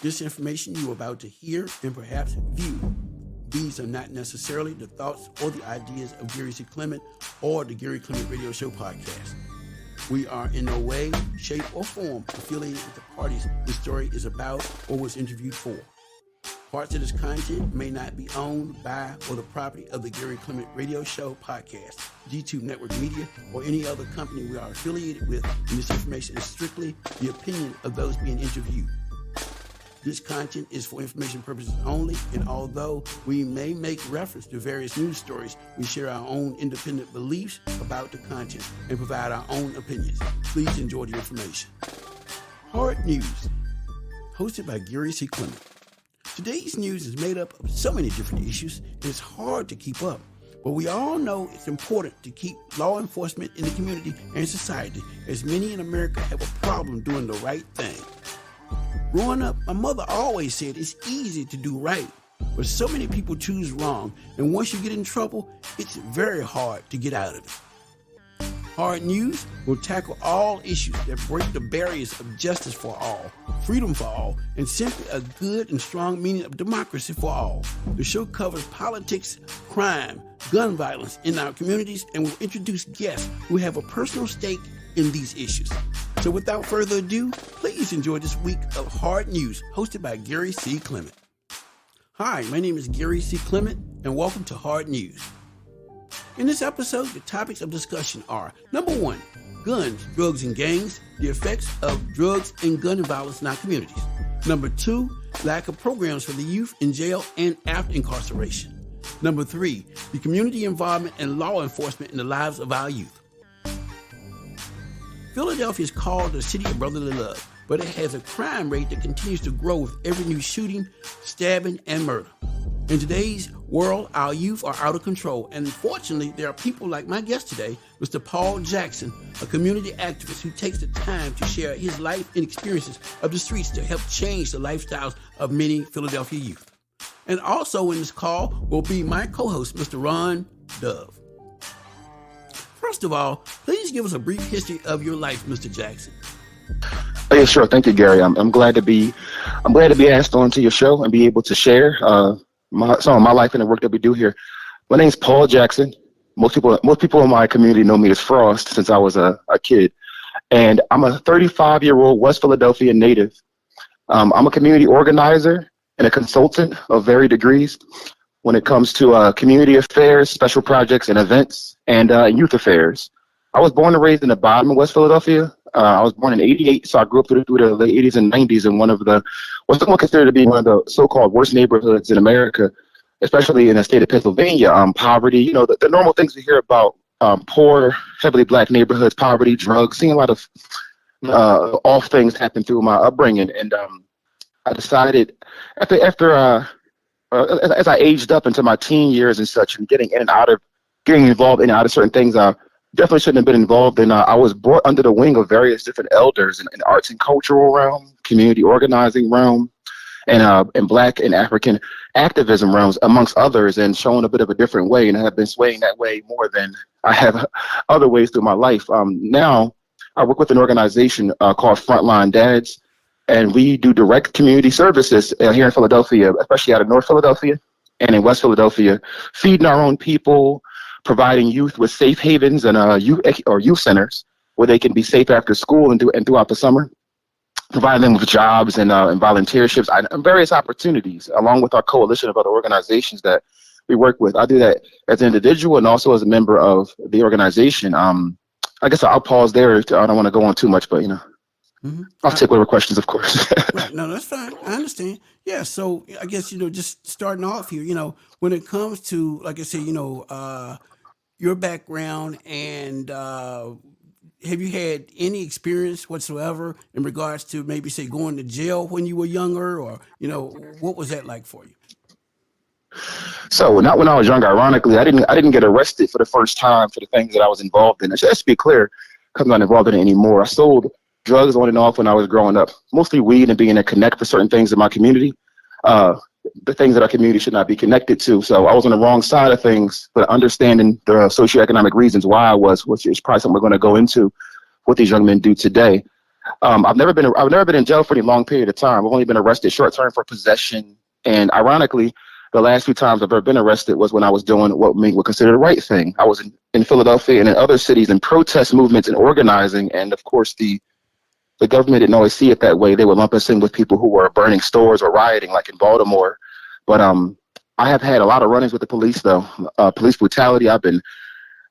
This information you are about to hear and perhaps view, these are not necessarily the thoughts or the ideas of Gary C.Clement or the Gary Clement Radio Show podcast. We are in no way, shape, or form affiliated with the parties this story is about or was interviewed for. Parts of this content may not be owned by or the property of the Gary Clement Radio Show podcast, G2 Network Media, or any other company we are affiliated with, and this information is strictly the opinion of those being interviewed. This content is for information purposes only, and although we may make reference to various news stories, we share our own independent beliefs about the content and provide our own opinions. Please enjoy the information. Haard News, hosted by Gary C.Clement. Today's news is made up of so many different issues, and it's hard to keep up. But we all know it's important to keep law enforcement in the community and society, as many in America have a problem doing the right thing. Growing up, my mother always said it's easy to do right, but so many people choose wrong, and once you get in trouble, it's very hard to get out of it. Haard News will tackle all issues that break the barriers of justice for all, freedom for all, and simply a good and strong meaning of democracy for all. The show covers politics, crime, gun violence in our communities, and will introduce guests who have a personal stake in these issues. So without further ado, please enjoy this week of Haard News, hosted by Gary C. Clement. Hi, my name is Gary C. Clement, and welcome to Haard News. In this episode, the topics of discussion are: number one, guns, drugs, and gangs, the effects of drugs and gun violence in our communities. Number two, lack of programs for the youth in jail and after incarceration. Number three, the community involvement and law enforcement in the lives of our youth. Philadelphia is called the city of brotherly love, but it has a crime rate that continues to grow with every new shooting, stabbing, and murder. In today's world, our youth are out of control, and unfortunately, there are people like my guest today, Mr. Paul Jackson, a community activist who takes the time to share his life and experiences of the streets to help change the lifestyles of many Philadelphia youth. And also in this call will be my co-host, Mr. Ron Dove. First of all, please give us a brief history of your life, Mr. Jackson. Oh, yeah, sure. Thank you, Gary. I'm glad to be asked on to your show and be able to share some of my life and the work that we do here. My name's Paul Jackson. Most people in my community know me as Frost since I was a kid, and I'm a 35-year-old West Philadelphia native. I'm a community organizer and a consultant of varied degrees when it comes to community affairs, special projects and events, and youth affairs. I was born and raised in the bottom of West Philadelphia. I was born in '88, so I grew up through the late '80s and '90s in one of the, what's somewhat considered to be one of the so-called worst neighborhoods in America, especially in the state of Pennsylvania. Poverty, the normal things we hear about, poor, heavily black neighborhoods, poverty, drugs, seeing a lot of off things happen through my upbringing. And I decided as I aged up into my teen years and such, and getting involved in and out of certain things, I definitely shouldn't have been involved in. I was brought under the wing of various different elders in arts and cultural realm, community organizing realm, and Black and African activism realms, amongst others, and shown a bit of a different way. And I have been swaying that way more than I have other ways through my life. Now I work with an organization called Frontline Dads, and we do direct community services here in Philadelphia, especially out of North Philadelphia and in West Philadelphia, feeding our own people, providing youth with safe havens and youth centers where they can be safe after school and throughout the summer, providing them with jobs and volunteerships and various opportunities, along with our coalition of other organizations that we work with. I do that as an individual and also as a member of the organization. I guess I'll pause there. I don't want to go on too much, but Mm-hmm. I'll take whatever questions, of course. Right. No, that's fine. I understand. Yeah. So I guess, just starting off here, when it comes to, like I said, your background and have you had any experience whatsoever in regards to maybe say going to jail when you were younger, or, what was that like for you? So not when I was younger. Ironically, I didn't get arrested for the first time for the things that I was involved in. Just to be clear, because I'm not involved in it anymore. I sold drugs on and off when I was growing up, mostly weed and being a connect for certain things in my community, the things that our community should not be connected to. So I was on the wrong side of things, but understanding the socioeconomic reasons why I was, which is probably something we're going to go into, what these young men do today. I've never been in jail for any long period of time. I've only been arrested short term for possession. And ironically, the last few times I've ever been arrested was when I was doing what we would consider the right thing. I was in Philadelphia and in other cities in protest movements and organizing. And of course, the government didn't always see it that way. They would lump us in with people who were burning stores or rioting, like in Baltimore. But I have had a lot of run-ins with the police, though. Police brutality. I've been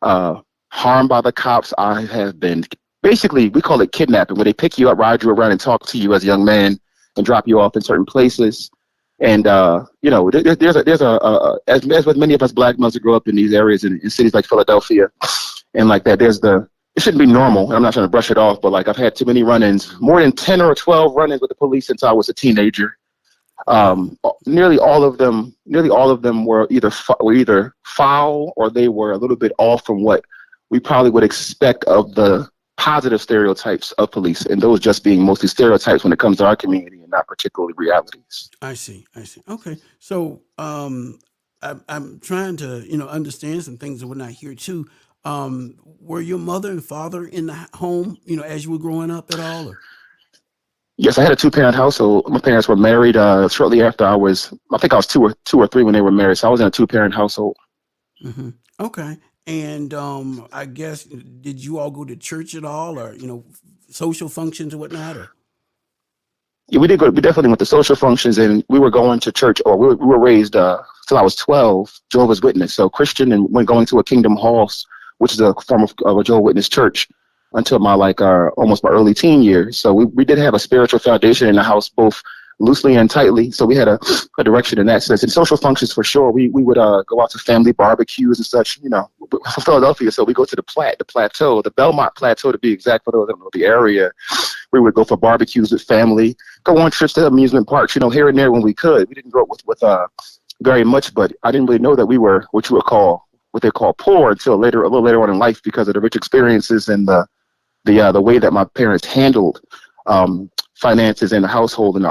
harmed by the cops. I have been basically, we call it kidnapping, where they pick you up, ride you around, and talk to you as a young man and drop you off in certain places. And there's as with many of us black males that grow up in these areas in cities like Philadelphia and like that, it shouldn't be normal. And I'm not trying to brush it off, but like I've had too many run-ins, more than 10 or 12 run-ins with the police since I was a teenager. Nearly all of them were either foul or they were a little bit off from what we probably would expect of the positive stereotypes of police, and those just being mostly stereotypes when it comes to our community and not particularly realities. I see. Okay. So I'm trying to, understand some things that we're not here too. Were your mother and father in the home, as you were growing up at all? Or? Yes, I had a two-parent household. My parents were married shortly after I think I was two or three when they were married. So I was in a two-parent household. Mm-hmm. Okay. And I guess, did you all go to church at all, or social functions or whatnot? Or? Yeah, we did go. We definitely went to social functions, and we were going to church. Or we were raised till I was 12, Jehovah's Witness, so Christian, and went going to a Kingdom Halls, which is a form of a Jehovah's Witness church, until my almost my early teen years. So we did have a spiritual foundation in the house, both loosely and tightly. So we had a direction in that sense. And social functions, for sure, we would go out to family barbecues and such. From Philadelphia, so we go to the Plateau, the Belmont Plateau to be exact, for those that don't know the area. We would go for barbecues with family, go on trips to amusement parks, here and there when we could. We didn't grow up with very much, but I didn't really know that we were what they call poor until a little later on in life, because of the rich experiences and the way that my parents handled finances in the household and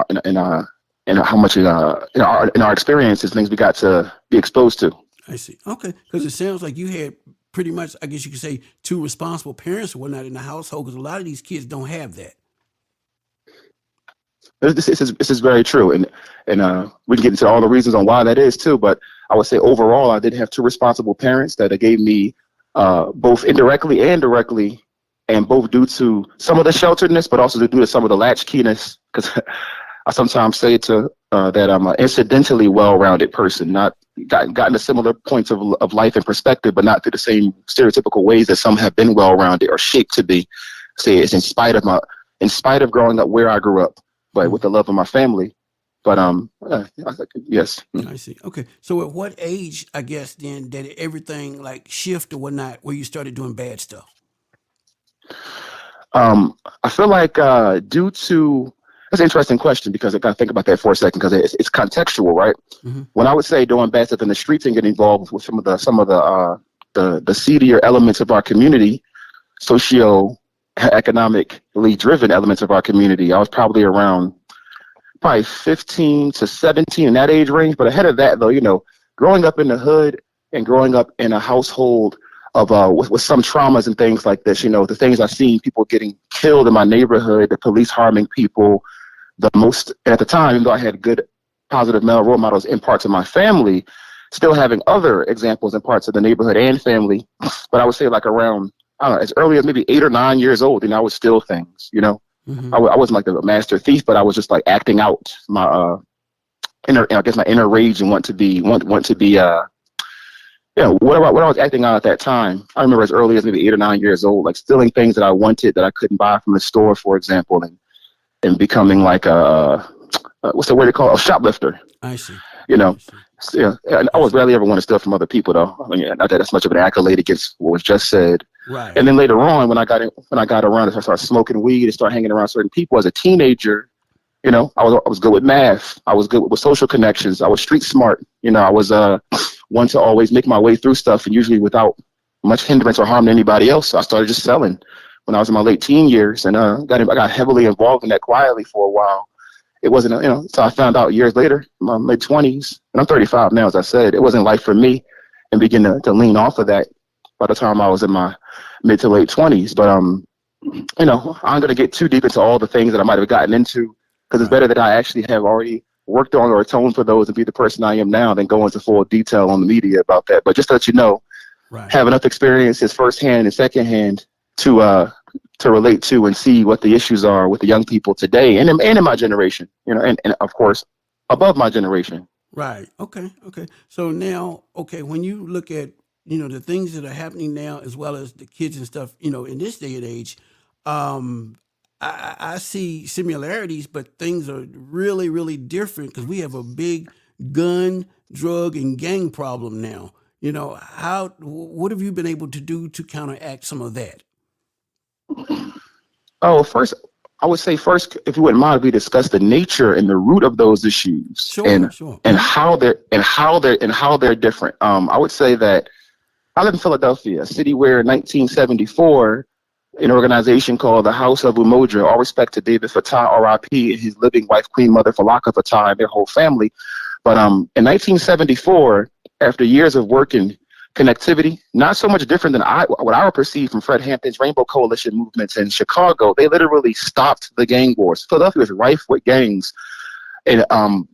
how much in our experiences, things we got to be exposed to. I see. Okay, because it sounds like you had pretty much, I guess you could say, two responsible parents or whatnot in the household, because a lot of these kids don't have that. This is very true, and we can get into all the reasons on why that is too. But I would say overall, I did have two responsible parents that gave me both indirectly and directly, and both due to some of the shelteredness, but also due to some of the latchkeyness. Because I sometimes say that I'm an incidentally well-rounded person, not gotten to similar points of life and perspective, but not through the same stereotypical ways that some have been well-rounded or shaped to be. Say it's in spite of growing up where I grew up, but with the love of my family. But yes. I see. Okay. So at what age, I guess, then did everything shift or whatnot, where you started doing bad stuff? I feel like due to, that's an interesting question, because I got to think about that for a second, because it's contextual, right? Mm-hmm. When I would say doing bad stuff in the streets and getting involved with some of the seedier elements of our community, socio-economically driven elements of our community, I was probably around 15 to 17 in that age range. But ahead of that, though, growing up in the hood and growing up in a household of with some traumas and things like this, the things I've seen, people getting killed in my neighborhood, the police harming people, at the time, even though I had good, positive male role models in parts of my family, still having other examples in parts of the neighborhood and family. But I would say around, I don't know, as early as maybe 8 or 9 years old, I would steal things, Mm-hmm. I wasn't like a master thief, but I was just acting out my inner rage and want to be what I was acting out at that time. I remember as early as maybe 8 or 9 years old, stealing things that I wanted that I couldn't buy from the store, for example, and becoming what's the word they call it? A shoplifter. I see. Yeah, and I was rarely ever want to steal from other people, though. Not that that's much of an accolade against what was just said. Right. And then later on, when I got around, I started smoking weed and started hanging around certain people as a teenager. I was good with math. I was good with social connections. I was street smart. I was one to always make my way through stuff, and usually without much hindrance or harm to anybody else. So I started just selling when I was in my late teen years, and I got heavily involved in that quietly for a while. It wasn't, so I found out years later, in my mid 20s, and I'm 35 now, as I said, it wasn't life for me, and begin to lean off of that by the time I was in my mid to late 20s. But I'm going to get too deep into all the things that I might have gotten into, because it's Right. better that I actually have already worked on or atoned for those and be the person I am now than go into full detail on the media about that. But just to let you know, Right. have enough experiences firsthand and secondhand to relate to and see what the issues are with the young people today and in my generation, and of course above my generation. Right. Okay. Okay. So now, okay, when you look at, the things that are happening now, as well as the kids and stuff, in this day and age, um, I see similarities, but things are really, really different because we have a big gun, drug, and gang problem now. What have you been able to do to counteract some of that? Oh, first, I would say first, if you wouldn't mind, if we discuss the nature and the root of those issues Sure. and Sure. and how they're different. I would say that I live in Philadelphia, a city where in 1974, an organization called the House of Umoja, all respect to David Fattah, R.I.P., and his living wife, Queen Mother Falaka Fattah, and their whole family. But in 1974, after years of work in connectivity, not so much different than what I would perceive from Fred Hampton's Rainbow Coalition movements in Chicago, they literally stopped the gang wars. Philadelphia was rife with gangs in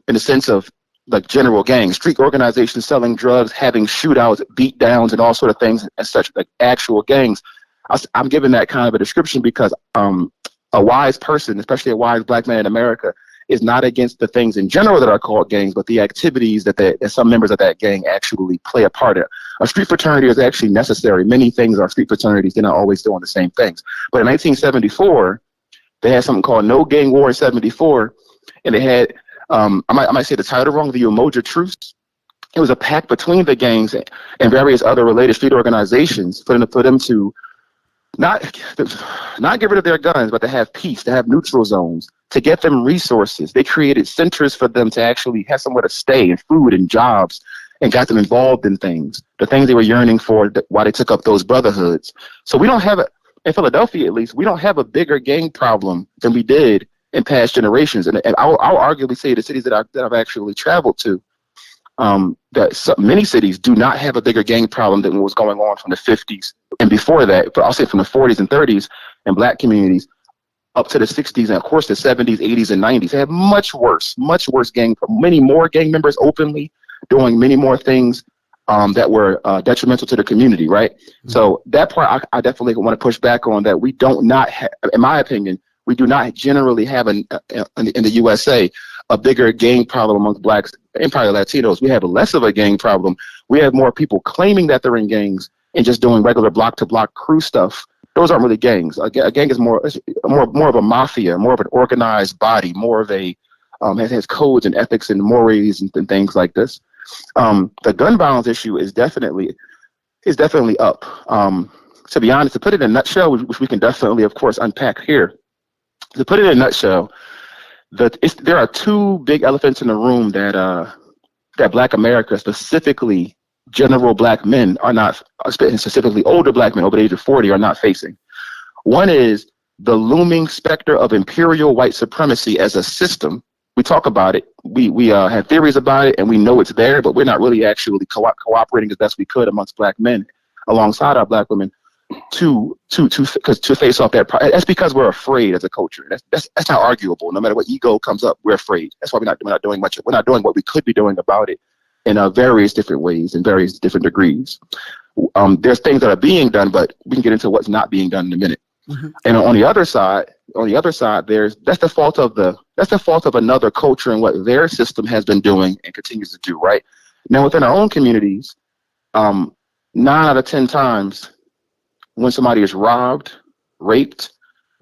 the sense of like general gangs, street organizations selling drugs, having shootouts, beat downs, and all sort of things and such, like actual gangs. I'm giving that kind of a description because a wise person, especially a wise black man in America, is not against the things in general that are called gangs, but the activities that some members of that gang actually play a part in. A street fraternity is actually necessary. Many things are street fraternities. They're not always doing the same things. But in 1974, they had something called No Gang War in 74, and they had, I might say the title wrong, the Umoja Truce. It was a pact between the gangs and various other related street organizations for them to not get rid of their guns, but to have peace, to have neutral zones, to get them resources. They created centers for them to actually have somewhere to stay and food and jobs, and got them involved in things, the things they were yearning for while they took up those brotherhoods. So we don't have in Philadelphia at least, we don't have a bigger gang problem than we did in past generations. And I'll arguably say the cities that I've actually traveled to, many cities do not have a bigger gang problem than what was going on from the 50s and before that, but I'll say from the 40s and 30s in black communities up to the 60s and of course the 70s, 80s, and 90s. They have much worse gang, many more gang members openly doing many more things that were detrimental to the community, right? Mm-hmm. So that part I definitely want to push back on, that we don't not have, in my opinion, we do not generally have in the USA a bigger gang problem amongst blacks and probably Latinos. We have less of a gang problem. We have more people claiming that they're in gangs and just doing regular block-to-block crew stuff. Those aren't really gangs. A gang is more of a mafia, more of an organized body, more of a has codes and ethics and mores and things like this. The gun violence issue is definitely up. To be honest, to put it in a nutshell, which we can definitely, of course, unpack here. To put it in a nutshell, there are two big elephants in the room that Black America, specifically general black men, are not, specifically older black men over the age of 40, are not facing. One is the looming specter of imperial white supremacy as a system. We talk about it. We have theories about it, and we know it's there, but we're not really actually cooperating as best we could amongst black men alongside our black women to face off that. That's because we're afraid as a culture. That's not arguable. No matter what ego comes up, we're afraid. That's why we're not doing much. We're not doing what we could be doing about it in various different ways and various different degrees. There's things that are being done, but we can get into what's not being done in a minute. Mm-hmm. And on the other side, that's the fault of another culture and what their system has been doing and continues to do. Right now, within our own communities, 9 out of 10 times, when somebody is robbed, raped,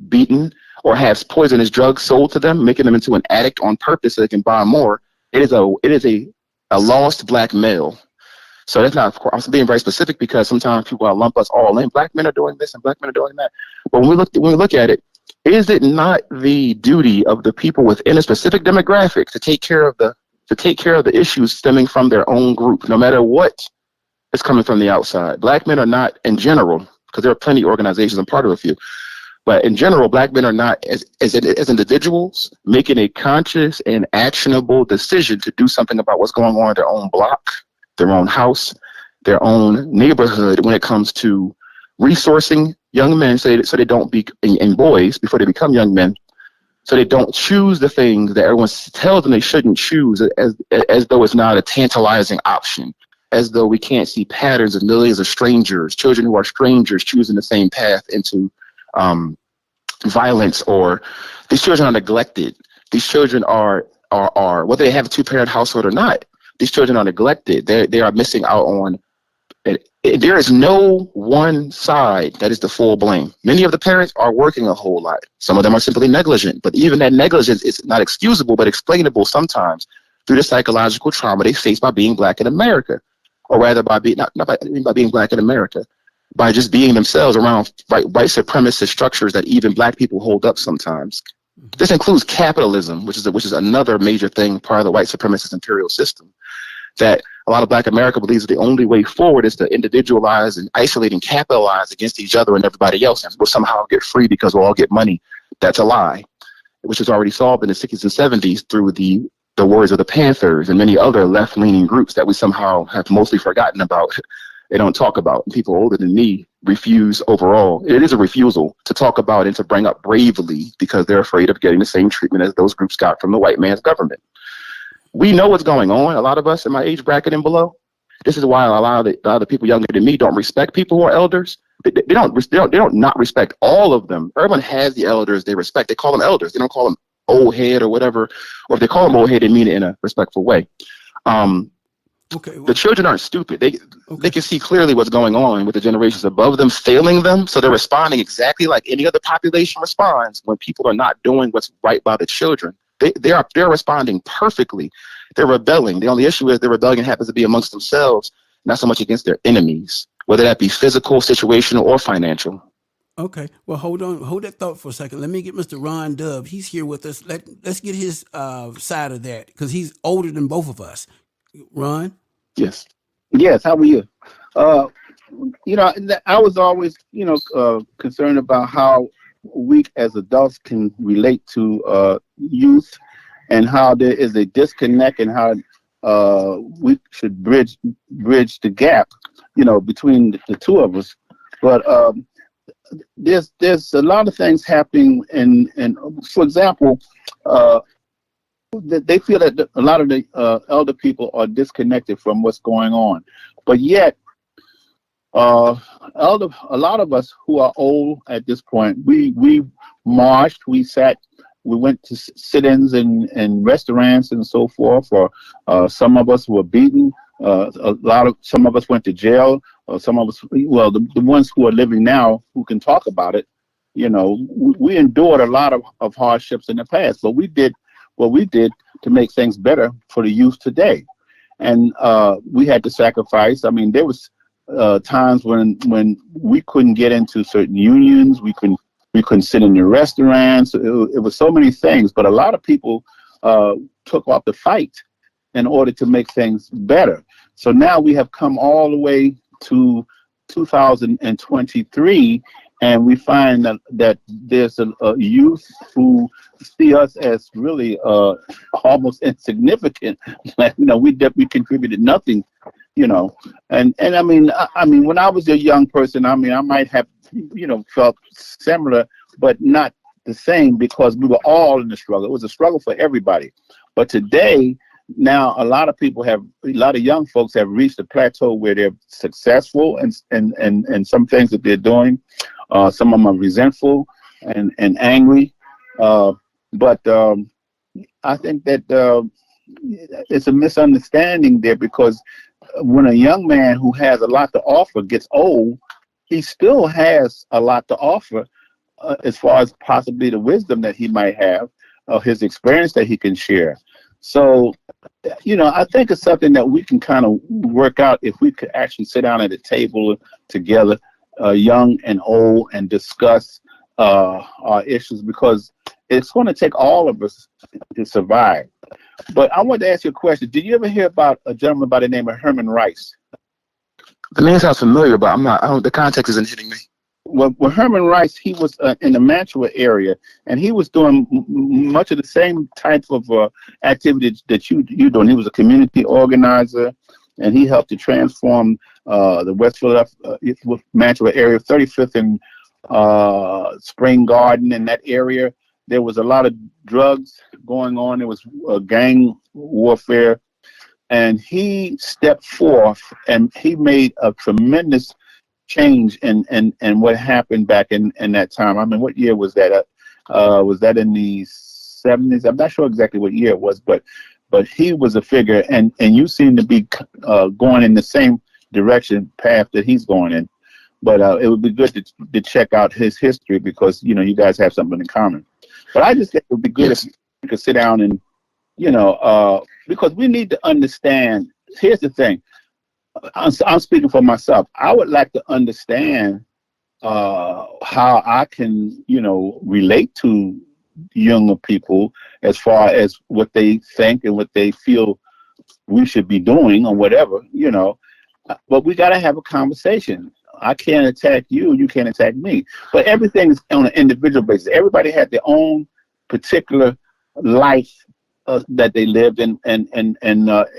beaten, or has poisonous drugs sold to them, making them into an addict on purpose so they can buy more, it is a lost black male. So that's not, of course, I'm being very specific because sometimes people lump us all in. Black men are doing this and black men are doing that. But when we look at it, is it not the duty of the people within a specific demographic to take care of the issues stemming from their own group, no matter what is coming from the outside? Black men are not, in general, because there are plenty of organizations, I'm part of a few, but in general, black men are not, as individuals, making a conscious and actionable decision to do something about what's going on in their own block, their own house, their own neighborhood when it comes to resourcing young men so they don't be, and boys before they become young men, so they don't choose the things that everyone tells them they shouldn't choose, as though it's not a tantalizing option, as though we can't see patterns of millions of strangers, children who are strangers choosing the same path into violence, or these children are neglected. These children are whether they have a two-parent household or not, these children are neglected. They are missing out on. There is no one side that is the full blame. Many of the parents are working a whole lot. Some of them are simply negligent, but even that negligence is not excusable, but explainable sometimes through the psychological trauma they face by being Black in America, or rather by being not by being Black in America, by just being themselves around white supremacist structures that even Black people hold up sometimes. This includes capitalism, which is another major thing, part of the white supremacist imperial system, that a lot of Black America believes that the only way forward is to individualize and isolate and capitalize against each other and everybody else, and we'll somehow get free because we'll all get money. That's a lie, which was already solved in the 60s and 70s through the words of the Panthers and many other left-leaning groups that we somehow have mostly forgotten about. They don't talk about. People older than me refuse overall. It is a refusal to talk about and to bring up bravely because they're afraid of getting the same treatment as those groups got from the white man's government. We know what's going on. A lot of us in my age bracket and below. This is why a lot of the people younger than me don't respect people who are elders. They don't not respect all of them. Everyone has the elders they respect. They call them elders. They don't call them old head or whatever. Or if they call them old head, they mean it in a respectful way. The children aren't stupid. They can see clearly what's going on with the generations above them failing them. So they're responding exactly like any other population responds when people are not doing what's right by the children. They're responding perfectly. They're rebelling. The only issue is their rebellion happens to be amongst themselves, not so much against their enemies, whether that be physical, situational, or financial. Okay. Well, hold that thought for a second. Let me get Mr. Ron Dove. He's here with us. Let's get his side of that because he's older than both of us. Ron? Yes. Yes. How are you? I was always, concerned about how we as adults can relate to youth and how there is a disconnect and how we should bridge the gap, between the two of us. But there's a lot of things happening, and for example, they feel that a lot of the elder people are disconnected from what's going on, but yet a lot of us who are old at this point, we marched, we sat, we went to sit-ins in restaurants and so forth. Or some of us were beaten. Some of us went to jail. Some of us, the ones who are living now who can talk about it, we endured a lot of hardships in the past, but we did what we did to make things better for the youth today. And we had to sacrifice. I mean, there was times when we couldn't get into certain unions. We couldn't sit in the restaurants. It was so many things, but a lot of people took off the fight in order to make things better. So now we have come all the way to 2023, and we find that there's a youth who see us as really almost insignificant. We contributed nothing, And I mean, when I was a young person, I might have, felt similar, but not the same because we were all in the struggle. It was a struggle for everybody. But today, now a lot of young folks have reached a plateau where they're successful and some things that they're doing. Some of them are resentful and angry. But I think that it's a misunderstanding there, because when a young man who has a lot to offer gets old, he still has a lot to offer as far as possibly the wisdom that he might have, his experience that he can share. So, I think it's something that we can kind of work out if we could actually sit down at a table together, young and old, and discuss our issues, because it's going to take all of us to survive. But I wanted to ask you a question. Did you ever hear about a gentleman by the name of Herman Rice? The name sounds familiar, but the context isn't hitting me. Well, Herman Rice, he was in the Mantua area, and he was doing much of the same type of activities that you're doing. He was a community organizer, and he helped to transform the West Philadelphia, Mantua area, 35th and Spring Garden in that area. There was a lot of drugs going on. There was gang warfare. And he stepped forth and he made a tremendous change in what happened back in that time. I mean, what year was that? Was that in the 70s? I'm not sure exactly what year it was, but he was a figure, and you seem to be going in the same path that he's going in. But it would be good to check out his history, because you guys have something in common. But I just think it would be good if you could sit down and because we need to understand. Here's the thing. I'm speaking for myself. I would like to understand how I can, relate to younger people as far as what they think and what they feel we should be doing or whatever, But we got to have a conversation. I can't attack you. You can't attack me. But everything's on an individual basis. Everybody had their own particular life that they lived in, and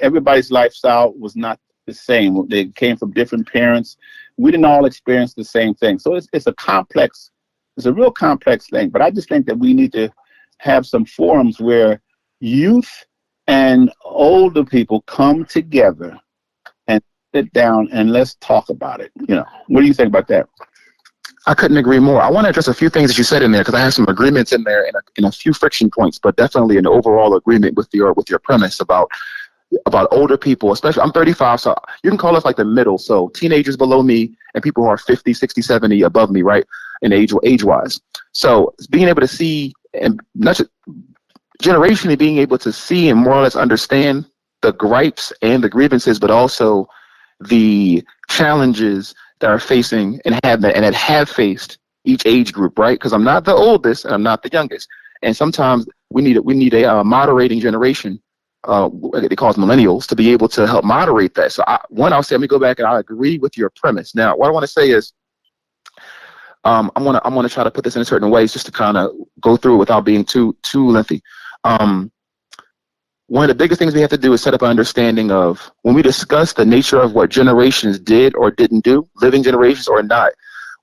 everybody's lifestyle was not the same. They came from different parents. We didn't all experience the same thing. So it's a real complex thing. But I just think that we need to have some forums where youth and older people come together and sit down and let's talk about it. What do you think about that? I couldn't agree more. I want to address a few things that you said in there, because I have some agreements in there and a few friction points, but definitely an overall agreement with your premise about older people. Especially, I'm 35, so you can call us like the middle. So teenagers below me and people who are 50, 60, 70 above me, right, in age-wise. So being able to see, and not just generationally being able to see and more or less understand the gripes and the grievances, but also the challenges that are facing and have faced each age group, right? Because I'm not the oldest and I'm not the youngest, and sometimes we need a moderating generation. They call us millennials, to be able to help moderate that. So I'll say, let me go back and I agree with your premise. Now, what I want to say is, I'm gonna try to put this in a certain ways just to kind of go through it without being too lengthy. One of the biggest things we have to do is set up an understanding of, when we discuss the nature of what generations did or didn't do, living generations or not,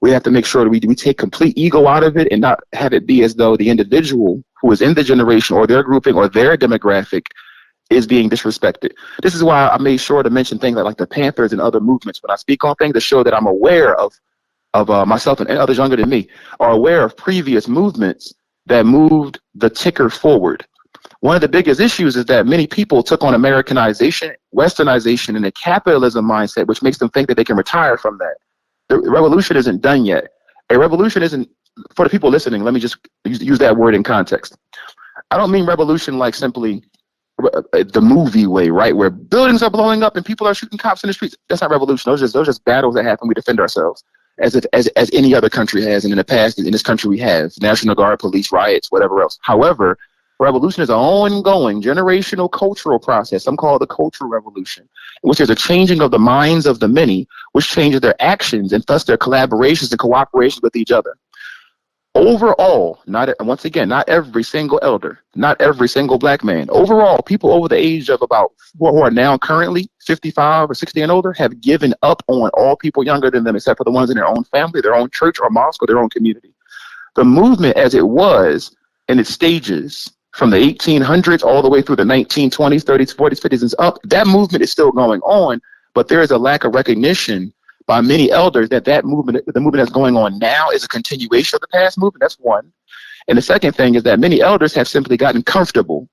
we have to make sure that we take complete ego out of it and not have it be as though the individual who is in the generation or their grouping or their demographic is being disrespected. This is why I made sure to mention things like the Panthers and other movements when I speak on things, to show that I'm aware of myself and others younger than me are aware of previous movements that moved the ticker forward. One of the biggest issues is that many people took on Americanization, Westernization, and a capitalism mindset, which makes them think that they can retire from that. The revolution isn't done yet. A revolution isn't, for the people listening, let me just use that word in context. I don't mean revolution like simply the movie way, right, where buildings are blowing up and people are shooting cops in the streets. That's not revolution. Those are just battles that happen. We defend ourselves as any other country has, and in the past, in this country we have National Guard, police, riots, whatever else. However, revolution is an ongoing generational cultural process. Some call it the cultural revolution, in which there's a changing of the minds of the many, which changes their actions and thus their collaborations and cooperations with each other. Overall, not every single elder, not every single black man. Overall, people over the age of about who are now currently 55 or 60 and older have given up on all people younger than them, except for the ones in their own family, their own church or mosque, or their own community. The movement, as it was in its stages, from the 1800s all the way through the 1920s, 30s, 40s, 50s, and up, that movement is still going on, but there is a lack of recognition by many elders that the movement that's going on now is a continuation of the past movement. That's one. And the second thing is that many elders have simply gotten comfortable.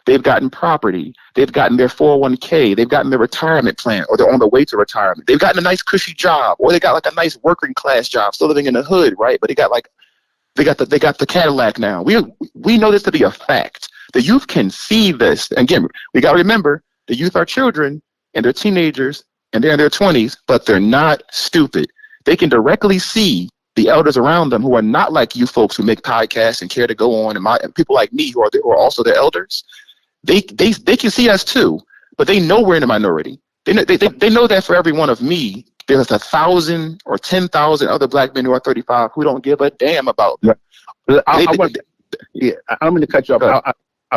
They've gotten property. They've gotten their 401k. They've gotten their retirement plan, or they're on the way to retirement. They've gotten a nice cushy job, or they got like a nice working class job, still living in the hood, right? But they got the Cadillac now. We know this to be a fact. The youth can see this. Again, we got to remember, the youth are children and they're teenagers and they're in their 20s, but they're not stupid. They can directly see the elders around them who are not like you folks who make podcasts and care to go on, and people like me who are also the elders. They can see us too, but they know we're in a minority. They know that for every one of me, there's 1,000 or 10,000 other black men who are 35 who don't give a damn about them. I'm going to cut you off.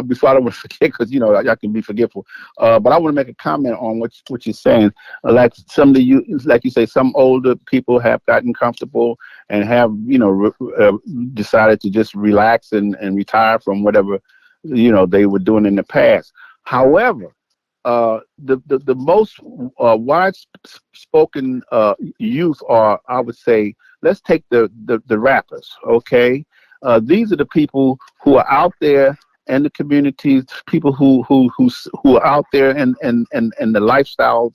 before I don't want to forget, because I can be forgetful. But I want to make a comment on what you're saying. Like some of like you say, some older people have gotten comfortable and have decided to just relax and retire from whatever they were doing in the past. However, the most wide-spoken youth are, I would say, let's take the rappers, okay? These are the people who are out there in the communities, people who are out there and the lifestyles,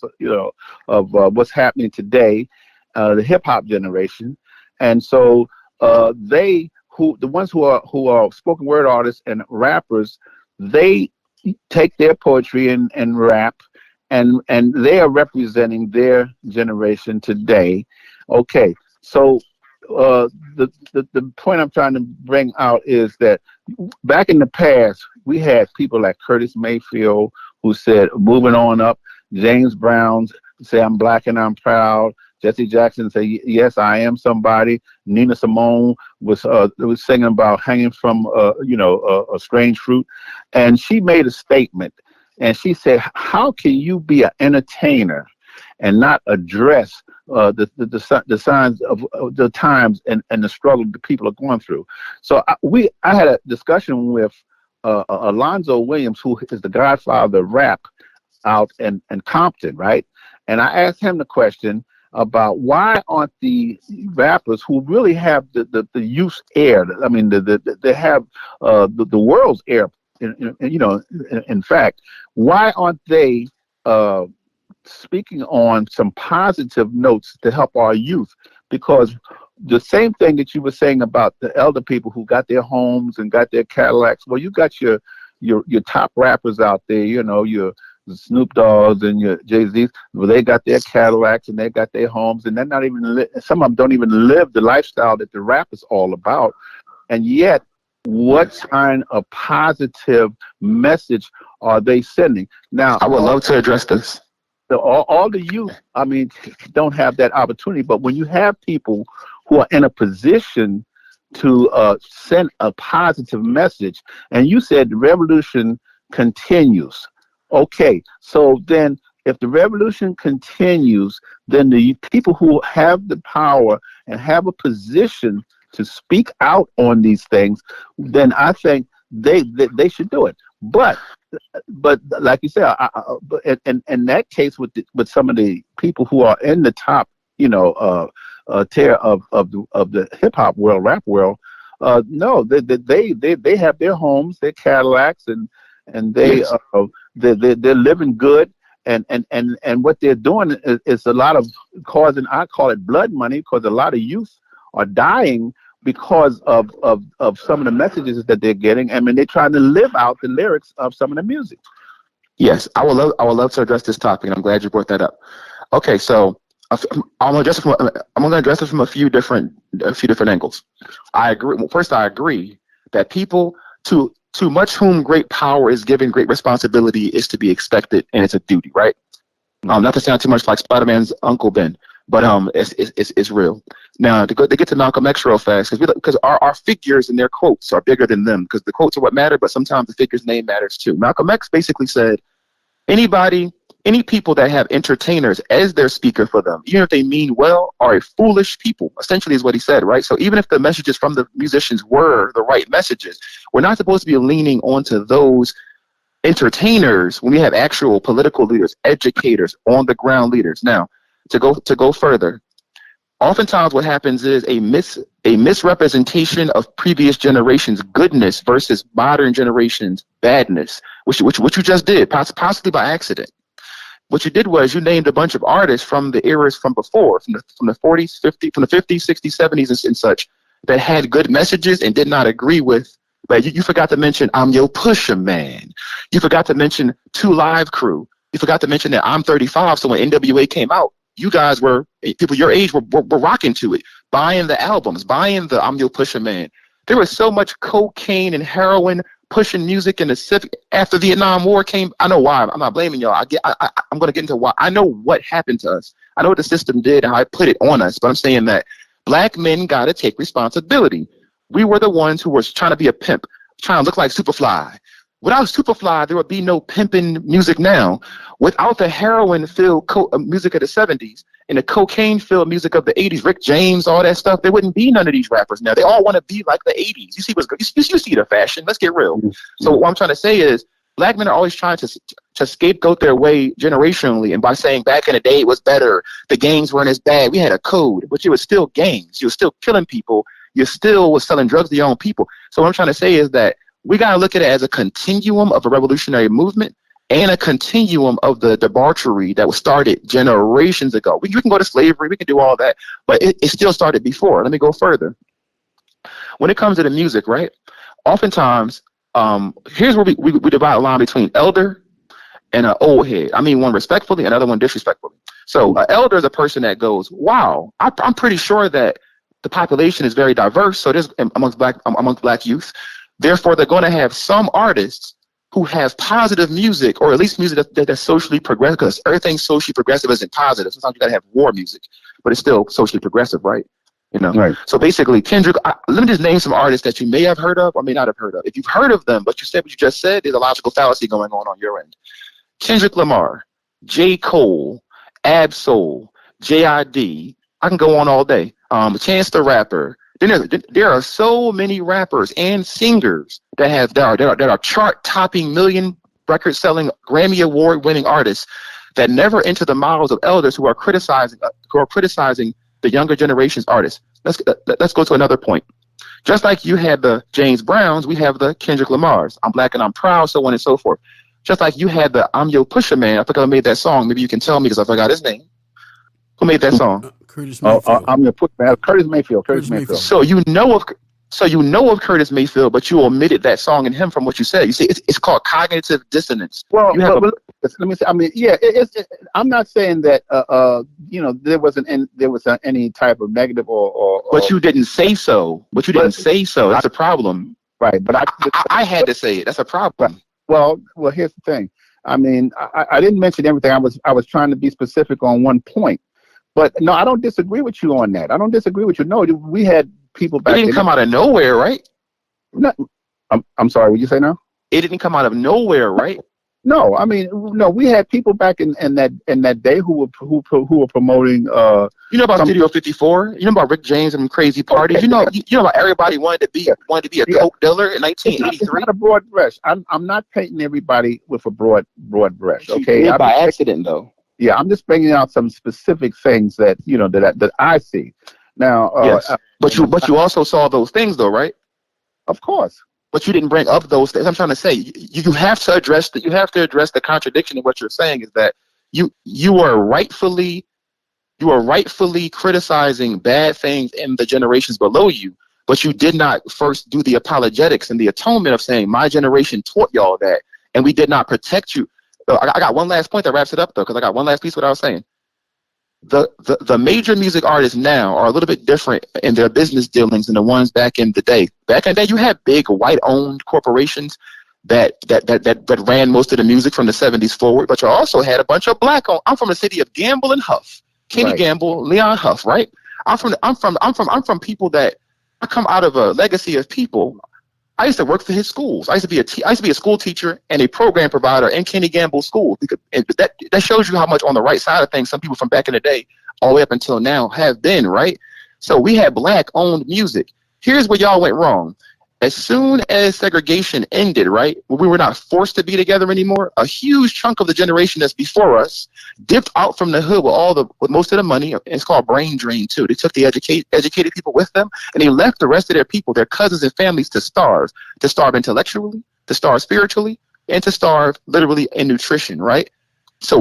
of what's happening today, the hip hop generation, and so the ones who are spoken word artists and rappers, they take their poetry and rap, and they are representing their generation today. Okay, so the point I'm trying to bring out is that back in the past, we had people like Curtis Mayfield who said, moving on up, James Brown say, I'm black and I'm proud. Jesse Jackson say, yes, I am somebody. Nina Simone was singing about hanging from a strange fruit, and she made a statement, and she said, how can you be an entertainer and not address the signs of the times and the struggle that people are going through? So I had a discussion with Alonzo Williams, who is the godfather of rap out in Compton, right? And I asked him the question about why aren't the rappers who really have the youth's air, I mean, they have the world's air, in fact, why aren't they speaking on some positive notes to help our youth? Because the same thing that you were saying about the elder people who got their homes and got their Cadillacs, well, you got your top rappers out there, your Snoop Dogg's and your Jay-Z's, well, they got their Cadillacs and they got their homes, and they're not even some of them don't even live the lifestyle that the rap is all about. And yet, what kind of positive message are they sending? Now, I would love to address this. All the youth, I mean, don't have that opportunity. But when you have people who are in a position to send a positive message, and you said the revolution continues. Okay, so then if the revolution continues, then the people who have the power and have a position to speak out on these things, then I think they should do it. But like you said, in that case with some of the people who are in the top, tier of the hip hop world, rap world, no, they have their homes, their Cadillacs, and they're living good, and what they're doing is a lot of causing, I call it blood money, because a lot of youth are dying because of some of the messages that they're getting, and they're trying to live out the lyrics of some of the music. Yes, I would love to address this topic, and I'm glad you brought that up. Okay, so I'm going to address it from a few different angles. I agree. Well, first, I agree that people to much whom great power is given, great responsibility is to be expected, and it's a duty, right? Not to sound too much like Spider-Man's Uncle Ben, but it's real. Now to get to Malcolm X real fast, because our figures and their quotes are bigger than them, because the quotes are what matter, but sometimes the figure's name matters too. Malcolm X basically said, any people that have entertainers as their speaker for them, even if they mean well, are a foolish people, essentially is what he said, right? So even if the messages from the musicians were the right messages, we're not supposed to be leaning onto those entertainers when we have actual political leaders, educators, on the ground leaders. Now, to go further, oftentimes what happens is a misrepresentation of previous generations' goodness versus modern generations' badness, which you just did, possibly by accident. What you did was you named a bunch of artists from the eras from before, from the 40s, 50s, from the 50s, 60s, 70s, and such, that had good messages and did not agree with. But you forgot to mention I'm Your Pusher Man. You forgot to mention 2 Live Crew. You forgot to mention that I'm 35. So when NWA came out, you guys were, people your age were rocking to it, buying the albums, buying the I'm Your Pusher Man. There was so much cocaine and heroin pushing music in the Civic after Vietnam War came. I know why. I'm not blaming y'all. I'm going to get into why. I know what happened to us. I know what the system did and how it put it on us. But I'm saying that black men got to take responsibility. We were the ones who were trying to be a pimp, trying to look like Superfly, Without Superfly, there would be no pimping music now. Without the heroin-filled music of the 70s and the cocaine-filled music of the 80s, Rick James, all that stuff, there wouldn't be none of these rappers now. They all want to be like the 80s. You see you see the fashion. Let's get real. So what I'm trying to say is, black men are always trying to scapegoat their way generationally, and by saying back in the day it was better, the gangs weren't as bad, we had a code, but you were still gangs. You were still killing people. You still was selling drugs to your own people. So what I'm trying to say is that we got to look at it as a continuum of a revolutionary movement and a continuum of the debauchery that was started generations ago. We can go to slavery, we can do all that, but it still started before. Let me go further. When it comes to the music, right? Oftentimes, here's where we divide a line between elder and an old head. I mean one respectfully, another one disrespectfully. So an elder is a person that goes, wow, I'm pretty sure that the population is very diverse. So there's amongst black youth. Therefore, they're going to have some artists who have positive music, or at least music that's socially progressive, because everything socially progressive isn't positive. Sometimes you got to have war music, but it's still socially progressive, right? You know. Right. So basically, Kendrick, let me just name some artists that you may have heard of or may not have heard of. If you've heard of them, but you said what you just said, there's a logical fallacy going on your end. Kendrick Lamar, J. Cole, Ab-Soul, J.I.D. I can go on all day. Chance the Rapper. There are so many rappers and singers that are chart-topping, million record-selling, Grammy Award-winning artists that never enter the mouths of elders who are criticizing the younger generation's artists. Let's go to another point. Just like you had the James Browns, we have the Kendrick Lamars. I'm black and I'm proud, so on and so forth. Just like you had the I'm Your Pusher Man. I forgot who made that song. Maybe you can tell me because I forgot his name. Who made that song? Curtis Mayfield. I'm Your Pusher Man. Curtis Mayfield. So you know of Curtis Mayfield, but you omitted that song in him from what you said. You see, it's called cognitive dissonance. Well, let me say. I mean, yeah, I'm not saying that there wasn't any type of negative or. But you didn't say so. That's a problem. Right, but I had to say it. That's a problem. Well, here's the thing. I mean, I didn't mention everything. I was trying to be specific on one point. But no, I don't disagree with you on that. I don't disagree with you. No, we had people back. It didn't come out of nowhere, right? No, I'm sorry. What did you say now? It didn't come out of nowhere, right? No, I mean, no. We had people back in that day who were promoting. You know about Studio 54? You know about Rick James and crazy parties? Okay. You know about everybody wanted to be a coke dealer in 1983. It's not a broad brush. I'm not painting everybody with a broad brush. Okay, by accident though. Yeah, I'm just bringing out some specific things that that I see. Now, yes. But you also saw those things though, right? Of course. But you didn't bring up those things. I'm trying to say you have to address the contradiction in what you're saying is that you are rightfully criticizing bad things in the generations below you, but you did not first do the apologetics and the atonement of saying my generation taught y'all that, and we did not protect you. I got one last point that wraps it up though, because I got one last piece of what I was saying. The major music artists now are a little bit different in their business dealings than the ones back in the day. Back in the day, you had big white-owned corporations that ran most of the music from the 70s forward, but you also had a bunch of black-owned. I'm from the city of Gamble and Huff, Kenny right. Gamble, Leon Huff, right? I'm from people that I come out of a legacy of people. I used to work for his schools. I used to be a school teacher and a program provider in Kenny Gamble schools. And that shows you how much on the right side of things some people from back in the day, all the way up until now, have been, right? So we had black-owned music. Here's where y'all went wrong. As soon as segregation ended, right, when we were not forced to be together anymore, a huge chunk of the generation that's before us dipped out from the hood with most of the money. It's called brain drain too. They took the educated people with them, and they left the rest of their people, their cousins and families, to starve intellectually, to starve spiritually, and to starve literally in nutrition, right? So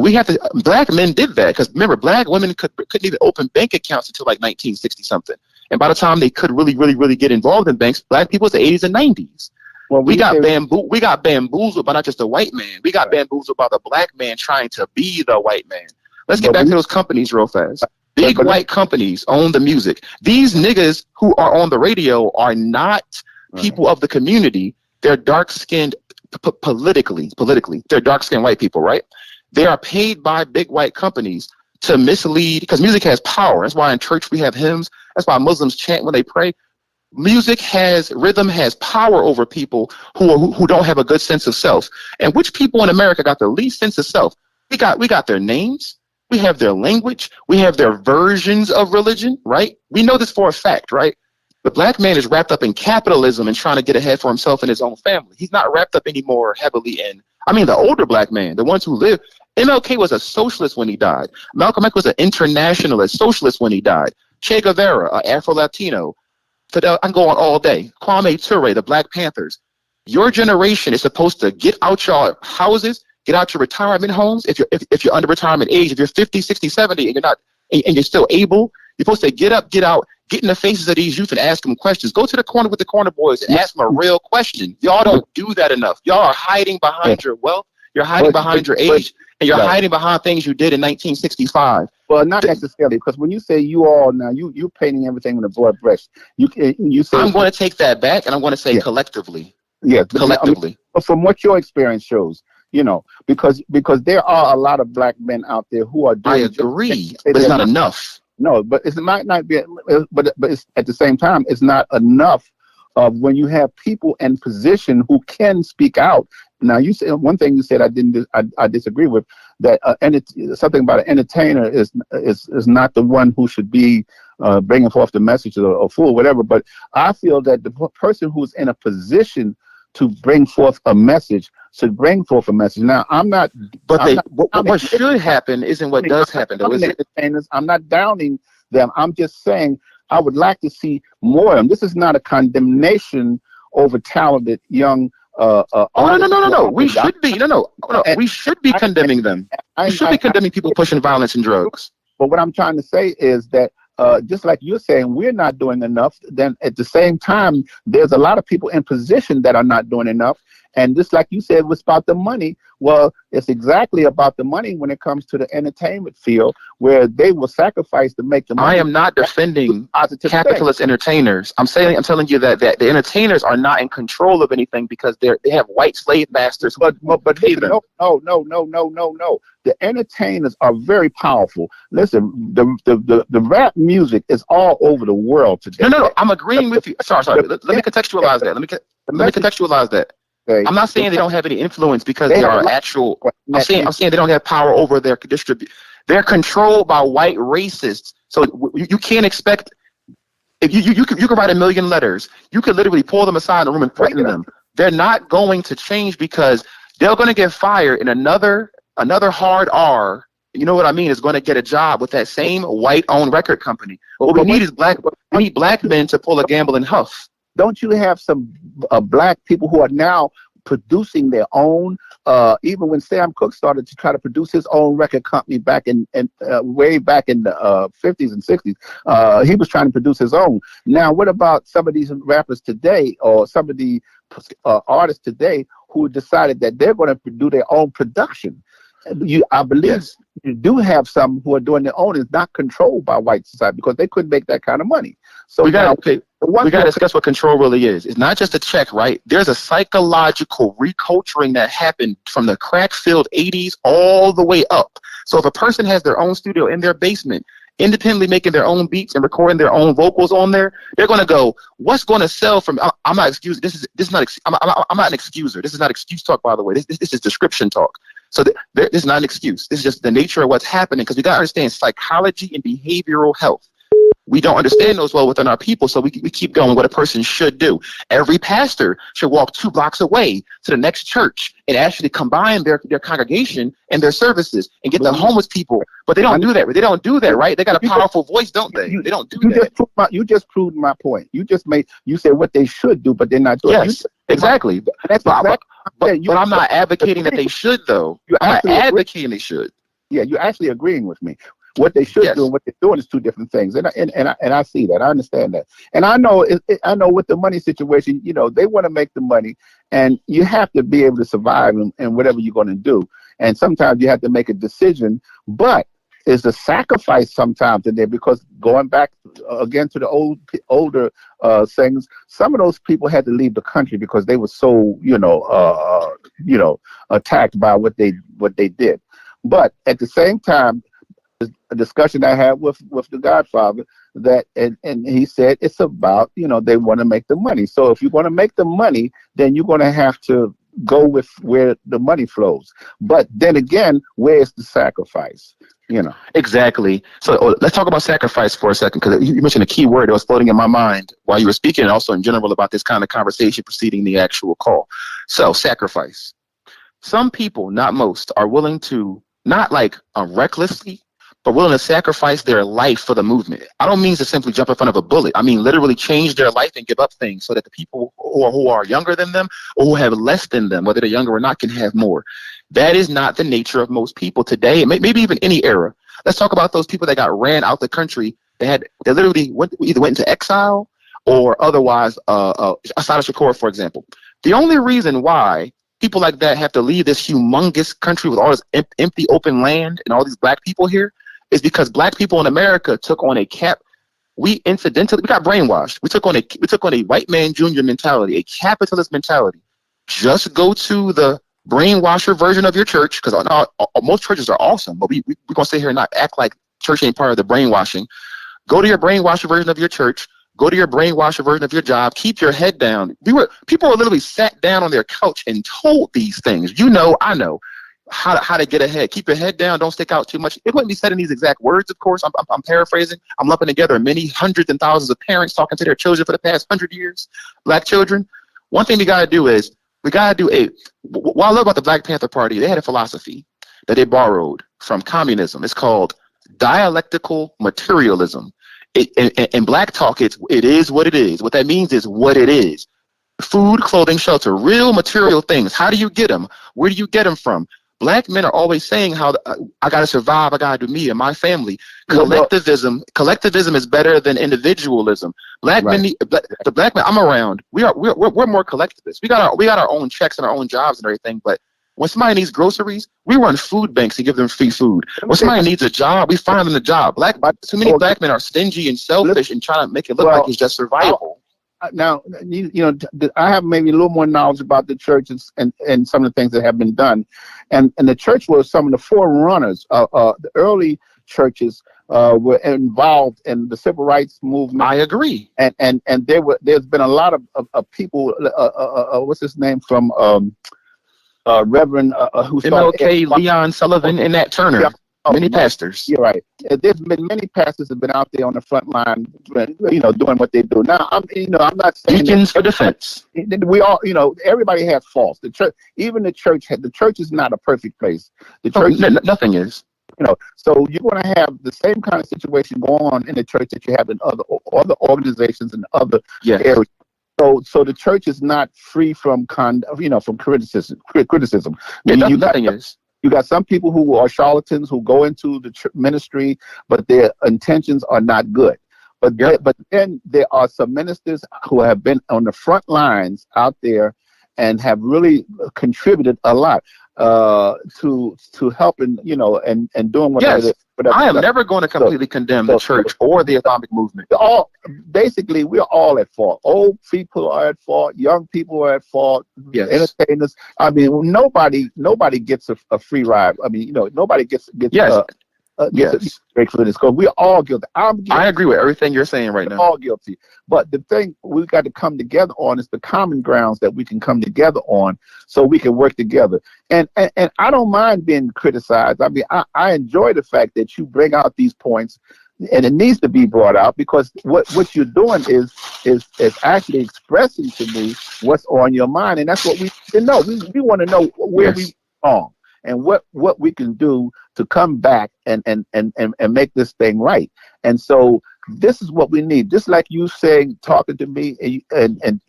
black men did that because remember, black women couldn't even open bank accounts until like 1960 something. And by the time they could really get involved in banks, black people was the 80s and 90s. Well, we got bamboozled by not just the white man. We got bamboozled by the black man trying to be the white man. Let's get back to those companies real fast. Big white companies own the music. These niggas who are on the radio are not people of the community. They're dark-skinned politically. They're dark-skinned white people, right? They are paid by big white companies to mislead, because music has power. That's why in church we have hymns. That's why Muslims chant when they pray. Rhythm has power over people who don't have a good sense of self. And which people in America got the least sense of self? We got their names, we have their language, we have their versions of religion, right? We know this for a fact, right? The black man is wrapped up in capitalism and trying to get ahead for himself and his own family. He's not wrapped up anymore heavily in, the older black man, the ones who live. MLK was a socialist when he died. Malcolm X was an internationalist, socialist when he died. Che Guevara, an Afro-Latino. Fidel, I can go on all day. Kwame Ture, the Black Panthers. Your generation is supposed to get out your houses, get out your retirement homes. If you're under retirement age, if you're 50, 60, 70, and you're still able, you're supposed to get up, get out, get in the faces of these youth and ask them questions. Go to the corner with the corner boys and ask them a real question. Y'all don't do that enough. Y'all are hiding behind your wealth. You're hiding behind your age, and you're hiding behind things you did in 1965. Well, not necessarily, because when you say you all now, you're painting everything with a broad brush. You say I'm going to take that back, and I'm going to say collectively. Yeah, collectively. From what your experience shows, because there are a lot of black men out there who are doing. I agree, but it's not enough. No, but it might not be. But it's, at the same time, it's not enough. When you have people in position who can speak out. Now, you said one thing. You said I disagree with that. Something about an entertainer is not the one who should be bringing forth the message or a fool, whatever. But I feel that the person who's in a position to bring forth a message should bring forth a message. Now, what should happen isn't what does happen, though, is it? I'm not downing them. I'm just saying I would like to see more of them. This is not a condemnation over talented young. No. We should be. We should be condemning them. We should be condemning people pushing violence and drugs. But what I'm trying to say is that just like you're saying, we're not doing enough. Then at the same time, there's a lot of people in position that are not doing enough. And just like you said, it's about the money. Well, it's exactly about the money when it comes to the entertainment field, where they will sacrifice to make the money. I am not defending capitalist entertainers. I'm telling you that the entertainers are not in control of anything because they have white slave masters. But pay them. No. The entertainers are very powerful. Listen, the rap music is all over the world today. No. I'm agreeing with you. Sorry. Let me contextualize that. Let me contextualize that. I'm not saying they don't have any influence because they are actual. I'm saying they don't have power over their distribute. They're controlled by white racists. So you can't expect. If you can write 1 million letters, you could literally pull them aside in the room and threaten them. They're not going to change because they're going to get fired, and another hard R. You know what I mean? Is going to get a job with that same white-owned record company. What we need is we need black men to pull a Gamble and Huff. Don't you have some black people who are now producing their own? Even when Sam Cooke started to try to produce his own record company back in way back in the 50s and 60s, he was trying to produce his own. Now, what about some of these rappers today, or some of the artists today who decided that they're going to do their own production? I believe you do have some who are doing their own. It's not controlled by white society because they couldn't make that kind of money. So we got to discuss what control really is. It's not just a check, right? There's a psychological reculturing that happened from the crack-filled 80s all the way up. So if a person has their own studio in their basement, independently making their own beats and recording their own vocals on there, they're going to go, what's going to sell from, I'm not excusing, I'm not an excuser. This is not excuse talk, by the way. This is description talk. So this is not an excuse. This is just the nature of what's happening, because we got to understand psychology and behavioral health. We don't understand those well within our people, so we keep going what a person should do. Every pastor should walk 2 blocks away to the next church and actually combine their congregation and their services and get the homeless people. But they don't do that. They don't do that, right? They got a powerful voice, don't they? They don't do that. You just proved my point. You said what they should do, but they're not doing it. Yes, exactly. But I'm not advocating that they should, though. I'm not advocating they should. Yeah, you're actually agreeing with me. What they should do and what they're doing is 2 different things, and I see that. I understand that, and I know with the money situation, they want to make the money, and you have to be able to survive in whatever you're going to do. And sometimes you have to make a decision, but it's a sacrifice sometimes in there, because going back again to the older things, some of those people had to leave the country because they were so attacked by what they did. But at the same time, a discussion I had with the Godfather, that, and he said it's about, they want to make the money. So if you want to make the money, then you're going to have to go with where the money flows. But then again, where's the sacrifice? Exactly. So let's talk about sacrifice for a second, because you mentioned a key word that was floating in my mind while you were speaking, and also in general about this kind of conversation preceding the actual call. So sacrifice. Some people, not most, are willing to, not like recklessly, but willing to sacrifice their life for the movement. I don't mean to simply jump in front of a bullet. I mean literally change their life and give up things so that the people who are younger than them or who have less than them, whether they're younger or not, can have more. That is not the nature of most people today, maybe even any era. Let's talk about those people that got ran out the country. They literally either went into exile or otherwise, Asada Shakur, for example. The only reason why people like that have to leave this humongous country with all this empty open land and all these black people here is because black people in America took on a cap. We got brainwashed. We took on a white man junior mentality, a capitalist mentality. Just go to the brainwasher version of your church, because most churches are awesome, but we're going to sit here and not act like church ain't part of the brainwashing. Go to your brainwasher version of your church. Go to your brainwasher version of your job. Keep your head down. People were literally sat down on their couch and told these things. I know how to get ahead. Keep your head down. Don't stick out too much. It wouldn't be said in these exact words, of course. I'm paraphrasing. I'm lumping together many hundreds and thousands of parents talking to their children for the past 100 years, black children. One thing we got to do is what I love about the Black Panther Party, they had a philosophy that they borrowed from communism. It's called dialectical materialism. In black talk, it is what it is. What that means is what it is. Food, clothing, shelter, real material things. How do you get them? Where do you get them from? Black men are always saying how I got to survive, I got to do me and my family. Collectivism is better than individualism. Black men, the black men I'm around, we're more collectivists. We got our own checks and our own jobs and everything, but when somebody needs groceries, we run food banks and give them free food. When somebody needs a job, we find them a job. Too many black men are stingy and selfish and trying to make it look like it's just survival. Now, I have maybe a little more knowledge about the churches and some of the things that have been done. And the church was some of the forerunners. The early churches were involved in the civil rights movement. I agree. And there's been a lot of people, what's his name from Reverend who MLK, Leon Sullivan, and Nat Turner. Yeah. Many pastors. You're right. There's been many pastors that have been out there on the front line, doing what they do. Now, I'm not saying deacons for defense. We all, everybody has faults. The church, even the church is not a perfect place. The church, nothing is. So you're going to have the same kind of situation going on in the church that you have in other organizations and other areas. So the church is not free from from criticism. Nothing is. You got some people who are charlatans who go into the ministry, but their intentions are not good. But then there are some ministers who have been on the front lines out there and have really contributed a lot to helping, and doing whatever. Yes. I am never going to completely condemn the church or the Islamic movement. We're all at fault. Old people are at fault. Young people are at fault. Yes. Entertainers. I mean, nobody gets a free ride. I mean, nobody gets yes. Break for this, because we're all guilty. I agree with everything you're saying right now. We're all guilty. But the thing we got to come together on is the common grounds that we can come together on, so we can work together. And I don't mind being criticized. I mean, I enjoy the fact that you bring out these points, and it needs to be brought out, because what you're doing is actually expressing to me what's on your mind, and that's what we know. We want to know where we wrong and what we can do to come back and make this thing right. And so this is what we need. Just like you saying, talking to me and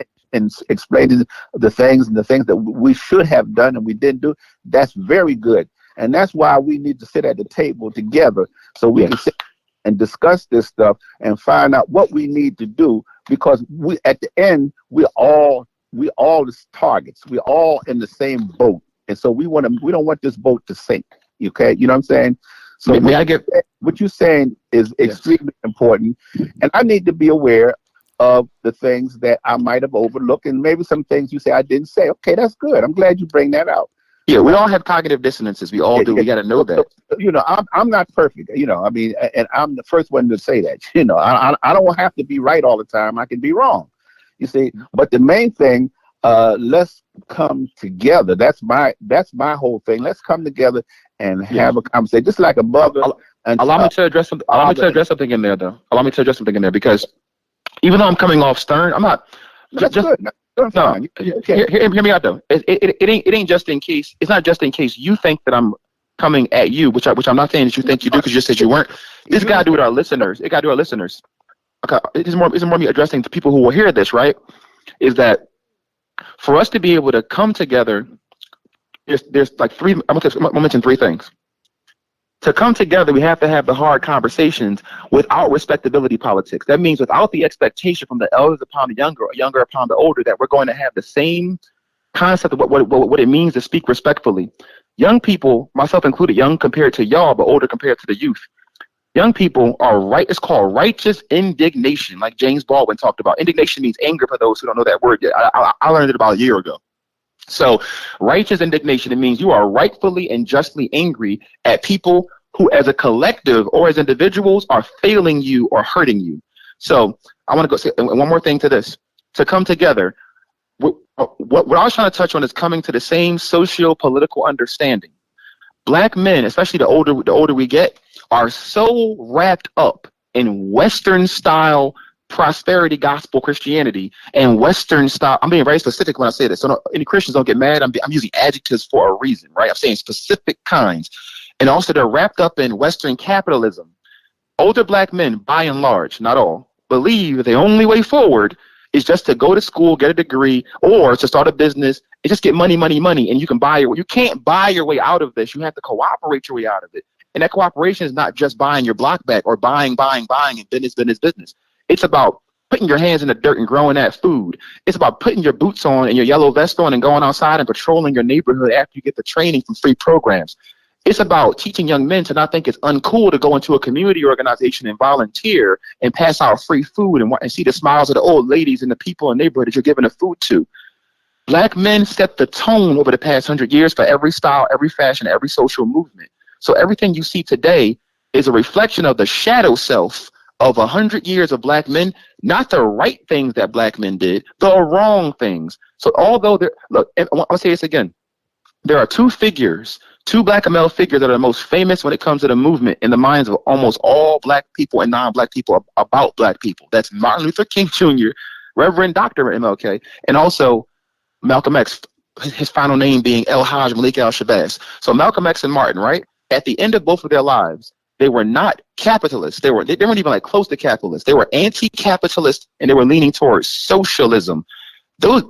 explaining the things that we should have done and we didn't do, that's very good. And that's why we need to sit at the table together, so we can sit and discuss this stuff and find out what we need to do, because we at the end we all the targets. We're all in the same boat. And so we don't want this boat to sink. Okay, you know what I'm saying? So what you're saying is extremely important, and I need to be aware of the things that I might have overlooked, and maybe some things you say I didn't say. Okay, that's good. I'm glad you bring that out. Yeah, we all have cognitive dissonances. We all do. We got to know that. You know, I'm not perfect. You know, I mean, and I'm the first one to say that. You know, I don't have to be right all the time. I can be wrong. You see, but the main thing, let's come together. That's my whole thing. Let's come together and have a conversation, just like a mother. Allow me to address something. Allow me to address something in there, though. Allow me to address something in there, because even though I'm coming off stern, I'm not. That's good. No, hear me out though. It ain't just in case. It's not just in case you think that I'm coming at you, which I'm not saying that you think you do, because you just said you weren't. This got to do with our listeners. It got to do with our listeners. Okay, it's more me addressing the people who will hear this, right? Is that for us to be able to come together? There's like three. I'm gonna mention three things. To come together, we have to have the hard conversations without respectability politics. That means without the expectation from the elders upon the younger, or younger upon the older, that we're going to have the same concept of what it means to speak respectfully. Young people, myself included, young compared to y'all, but older compared to the youth. Young people are right. It's called righteous indignation, like James Baldwin talked about. Indignation means anger, for those who don't know that word yet. I learned it about a year ago. So righteous indignation, it means you are rightfully and justly angry at people who as a collective or as individuals are failing you or hurting you. So I want to go say one more thing to this. To come together, what I was trying to touch on is coming to the same socio-political understanding. Black men, especially the older we get, are so wrapped up in Western style prosperity gospel Christianity and Western style. I'm being very specific when I say this, so any Christians don't get mad. I'm using adjectives for a reason, right? I'm saying specific kinds. And also they're wrapped up in Western capitalism. Older Black men, by and large, not all, believe the only way forward is just to go to school, get a degree, or to start a business and just get money, and you can't buy your way out of this. You have to cooperate your way out of it. And that cooperation is not just buying your block back or buying and business. It's about putting your hands in the dirt and growing that food. It's about putting your boots on and your yellow vest on and going outside and patrolling your neighborhood after you get the training from free programs. It's about teaching young men to not think it's uncool to go into a community organization and volunteer and pass out free food and see the smiles of the old ladies and the people in the neighborhood that you're giving the food to. Black men set the tone over the past 100 years for every style, every fashion, every social movement. So everything you see today is a reflection of the shadow self of 100 years of Black men, not the right things that Black men did, the wrong things. So although I'll say this again. There are two Black male figures that are the most famous when it comes to the movement in the minds of almost all Black people and non-Black people about Black people. That's Martin Luther King Jr., Reverend Dr. MLK, and also Malcolm X, his final name being El Hajj Malik al-Shabazz. So Malcolm X and Martin, right? At the end of both of their lives, they were not capitalists. They weren't even like close to capitalists. They were anti-capitalist, and they were leaning towards socialism. The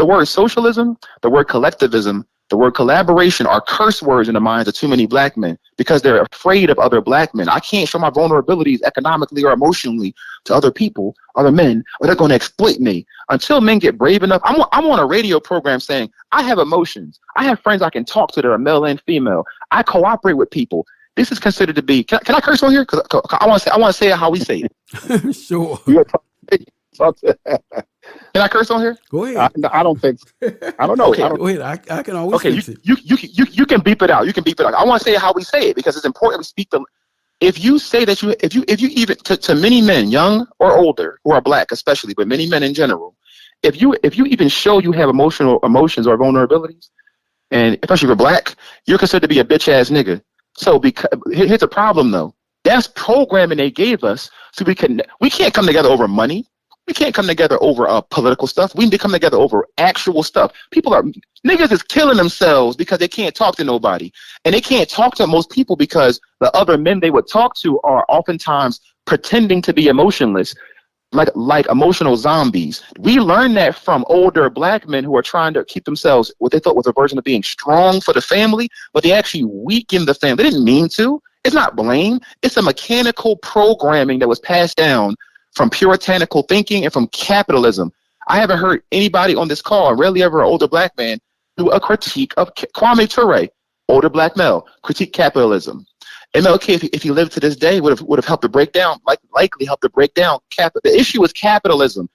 word socialism, the word collectivism, the word collaboration are curse words in the minds of too many Black men because they're afraid of other Black men. I can't show my vulnerabilities economically or emotionally to other people, other men, or they're going to exploit me. Until men get brave enough, I'm on a radio program saying, I have emotions. I have friends I can talk to that are male and female. I cooperate with people. This is considered to be, can I curse on here? Because I want to say it how we say it. Sure. Can I curse on here? Go ahead. I don't think so. I don't know. Okay, go ahead. I can always fix it. You can beep it out. You can beep it out. I want to say how we say it because it's important we speak the. If you say that if you even to many men, young or older, who are Black especially, but many men in general, if you even show you have emotions or vulnerabilities, and especially if you're Black, you're considered to be a bitch ass nigga. So here's a problem though. That's programming they gave us, so we can't come together over money. We can't come together over political stuff. We need to come together over actual stuff. Niggas is killing themselves because they can't talk to nobody. And they can't talk to most people because the other men they would talk to are oftentimes pretending to be emotionless, like emotional zombies. We learned that from older Black men who are trying to keep themselves what they thought was a version of being strong for the family, but they actually weakened the family. They didn't mean to. It's not blame. It's a mechanical programming that was passed down from puritanical thinking and from capitalism. I haven't heard anybody on this call, rarely ever an older Black man, do a critique of Kwame Ture, older Black male, critique capitalism. MLK, if he lived to this day, would have helped to break down, likely helped to break down the issue is capitalism.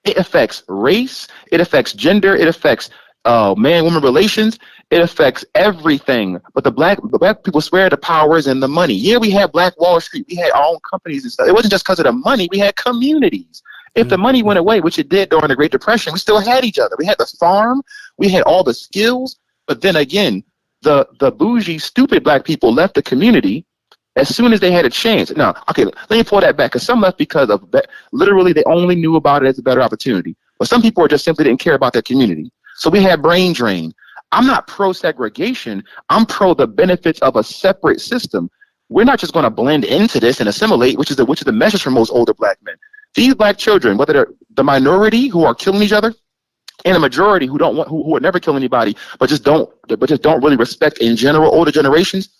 It affects race, it affects gender, it affects man-woman relations. It affects everything. But the black people swear the power is in the money. Yeah, we had Black Wall Street. We had our own companies and stuff. It wasn't just because of the money. We had communities. If the money went away, which it did during the Great Depression, we still had each other. We had the farm. We had all the skills. But then again, the bougie, stupid black people left the community as soon as they had a chance. Now, okay, let me pull that back, because some left because of literally they only knew about it as a better opportunity. But some people just simply didn't care about their community. So we had brain drain. I'm not pro-segregation. I'm pro the benefits of a separate system. We're not just going to blend into this and assimilate, which is the message for most older black men. These black children, whether they're the minority who are killing each other, and a majority who would never kill anybody, but just don't really respect in general older generations,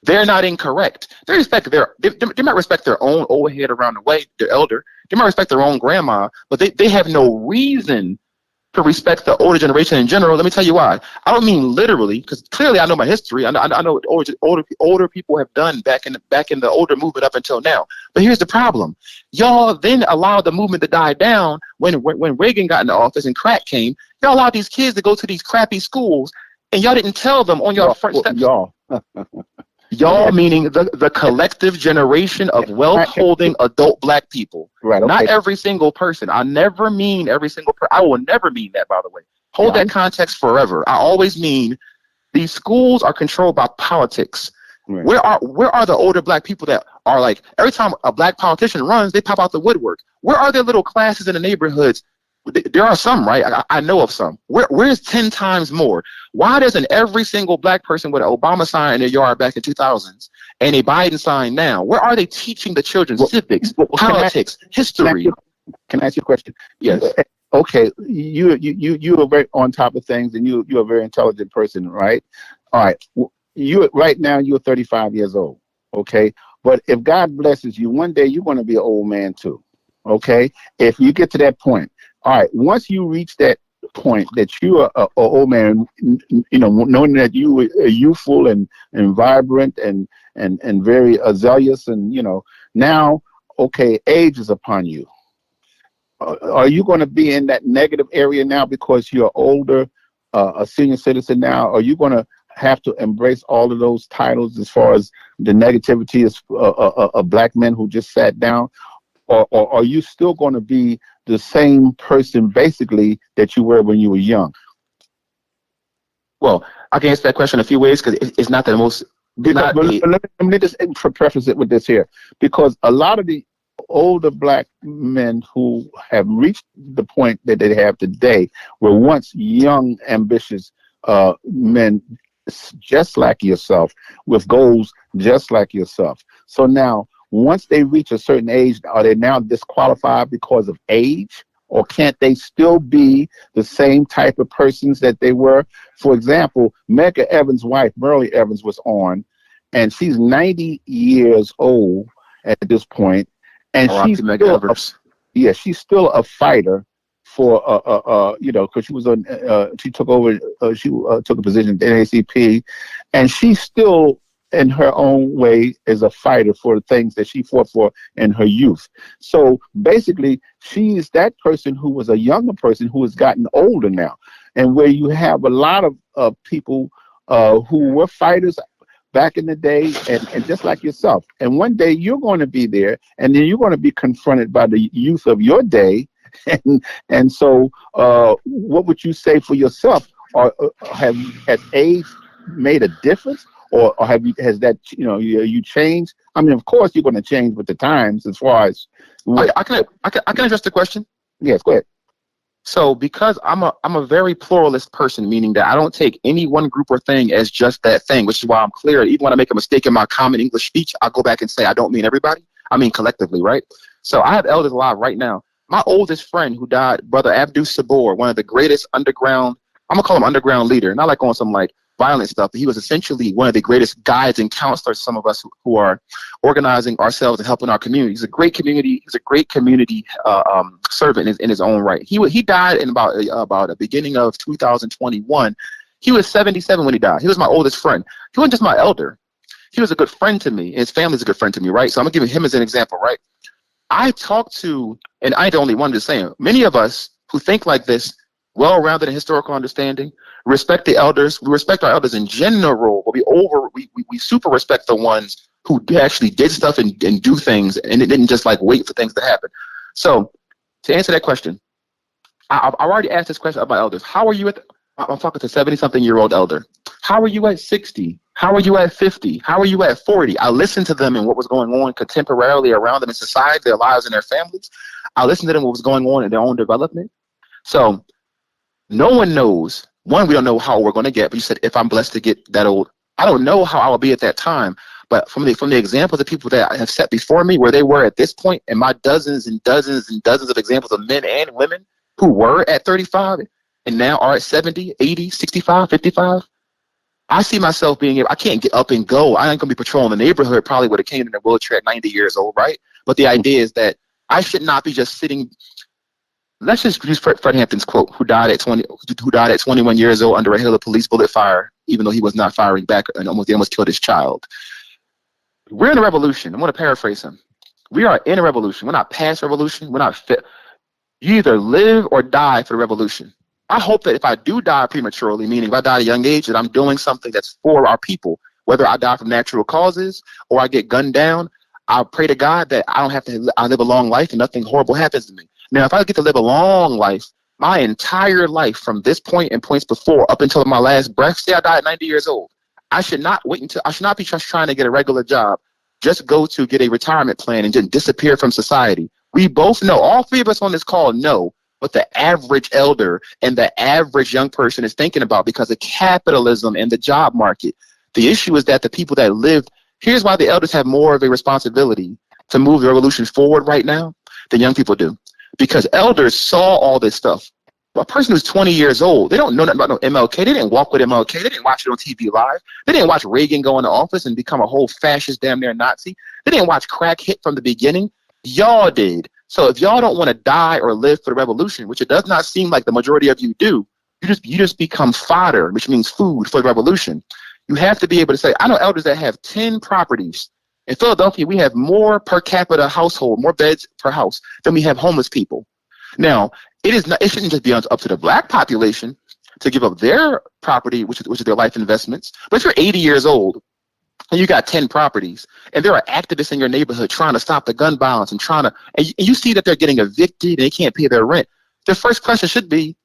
they're not incorrect. They might respect their own old head around the way, their elder. They might respect their own grandma, but they have no reason to respect the older generation in general. Let me tell you why. I don't mean literally, because clearly I know my history. I know what older people have done back in the older movement up until now. But here's the problem: y'all then allowed the movement to die down when Reagan got into office and crack came. Y'all allowed these kids to go to these crappy schools, and y'all didn't tell them on your front steps. Y'all meaning the collective generation of wealth-holding adult black people. Right. Okay. Not every single person. I never mean every single person. I will never mean that, by the way. Hold that context forever. I always mean these schools are controlled by politics. Right. Where are the older black people that are like, every time a black politician runs, they pop out the woodwork? Where are their little classes in the neighborhoods? There are some, right? I know of some. Where is 10 times more? Why doesn't every single black person with an Obama sign in their yard back in 2000s and a Biden sign now? Where are they teaching the children civics, politics, history? Can I ask you a question? Yes. Okay, you are very on top of things, and you're a very intelligent person, right? All right. Right now you're 35 years old, okay? But if God blesses you, one day you're going to be an old man too, okay? If you get to that point. All right, once you reach that point that you are an old man, you know, knowing that you are youthful and vibrant and very zealous, and, you know, now, okay, age is upon you. Are you going to be in that negative area now because you're older, a senior citizen now? Are you going to have to embrace all of those titles as far as the negativity of black men who just sat down? Or are you still going to be the same person basically that you were when you were young? Well, I can answer that question a few ways, because it's not the most. Let me just preface it with this here, because a lot of the older black men who have reached the point that they have today were once young, ambitious men, just like yourself, with goals just like yourself. So now, once they reach a certain age, are they now disqualified because of age? Or can't they still be the same type of persons that they were? For example, Medgar Evers' wife, Merle Evans, was on, and she's 90 years old at this point, and she's still a fighter for you know, because she was she took over, she took a position at NAACP, and she's still, in her own way, is a fighter for the things that she fought for in her youth. So basically, she's that person who was a younger person who has gotten older now, and where you have a lot of people who were fighters back in the day, and just like yourself. And one day you're going to be there, and then you're going to be confronted by the youth of your day. And so what would you say for yourself? Or has age made a difference? Or has that, you know, you changed? I mean, of course you're going to change with the times as far as. I can address the question. Yes, go ahead. So because I'm a very pluralist person, meaning that I don't take any one group or thing as just that thing, which is why I'm clear. Even when I make a mistake in my common English speech, I'll go back and say I don't mean everybody. I mean collectively, right? So I have elders alive right now. My oldest friend who died, Brother Abdul Sabor, one of the greatest underground, I'm going to call him underground leader, not like on some like violent stuff, but he was essentially one of the greatest guides and counselors, some of us who are organizing ourselves and helping our community. He's a great community servant in his own right. He died in about the beginning of 2021. He was 77 when he died. He was my oldest friend. He wasn't just my elder. He was a good friend to me. His family's a good friend to me, right? So I'm going to give him as an example, right? I talked to, and I ain't the only one just saying, many of us who think like this, well-rounded in historical understanding, respect the elders. We respect our elders in general, but we super respect the ones who actually did stuff and do things, and it didn't just like wait for things to happen. So to answer that question, I've already asked this question about elders. How are you I'm talking to 70-something-year-old elder. How are you at 60? How are you at 50? How are you at 40? I listened to them and what was going on contemporarily around them in society, their lives and their families. I listened to them what was going on in their own development. So no one knows. One, we don't know how we're going to get. But you said, if I'm blessed to get that old, I don't know how I will be at that time. But from the examples of people that I have set before me, where they were at this point, and my dozens and dozens and dozens of examples of men and women who were at 35 and now are at 70, 80, 65, 55, I see myself being able, I can't get up and go. I ain't going to be patrolling the neighborhood probably with a cane and a wheelchair at 90 years old, right? But the idea is that I should not be just sitting. Let's just use Fred Hampton's quote, who died at 21 years old under a hail of police bullet fire, even though he was not firing back and almost killed his child. We're in a revolution. I'm going to paraphrase him. We are in a revolution. We're not past revolution. We're not fit. You either live or die for the revolution. I hope that if I do die prematurely, meaning if I die at a young age, that I'm doing something that's for our people, whether I die from natural causes or I get gunned down. I pray to God that I don't have to. I live a long life and nothing horrible happens to me. Now, if I get to live a long life, my entire life from this point and points before up until my last breath, say I die at 90 years old, I should not be just trying to get a regular job, just go to get a retirement plan and just disappear from society. We both know, all three of us on this call know what the average elder and the average young person is thinking about because of capitalism and the job market. The issue is that the people that lived, here's why the elders have more of a responsibility to move the revolution forward right now than young people do. Because elders saw all this stuff. A person who's 20 years old, they don't know nothing about no MLK. They didn't walk with MLK. They didn't watch it on TV live. They didn't watch Reagan go into office and become a whole fascist, damn near Nazi. They didn't watch crack hit from the beginning. Y'all did. So if y'all don't want to die or live for the revolution, which it does not seem like the majority of you do, you just become fodder, which means food for the revolution. You have to be able to say, I know elders that have 10 properties. In Philadelphia, we have more per capita household, more beds per house than we have homeless people. Now, it shouldn't just be up to the black population to give up their property, which is their life investments. But if you're 80 years old and you got 10 properties and there are activists in your neighborhood trying to stop the gun violence and you see that they're getting evicted and they can't pay their rent, their first question should be,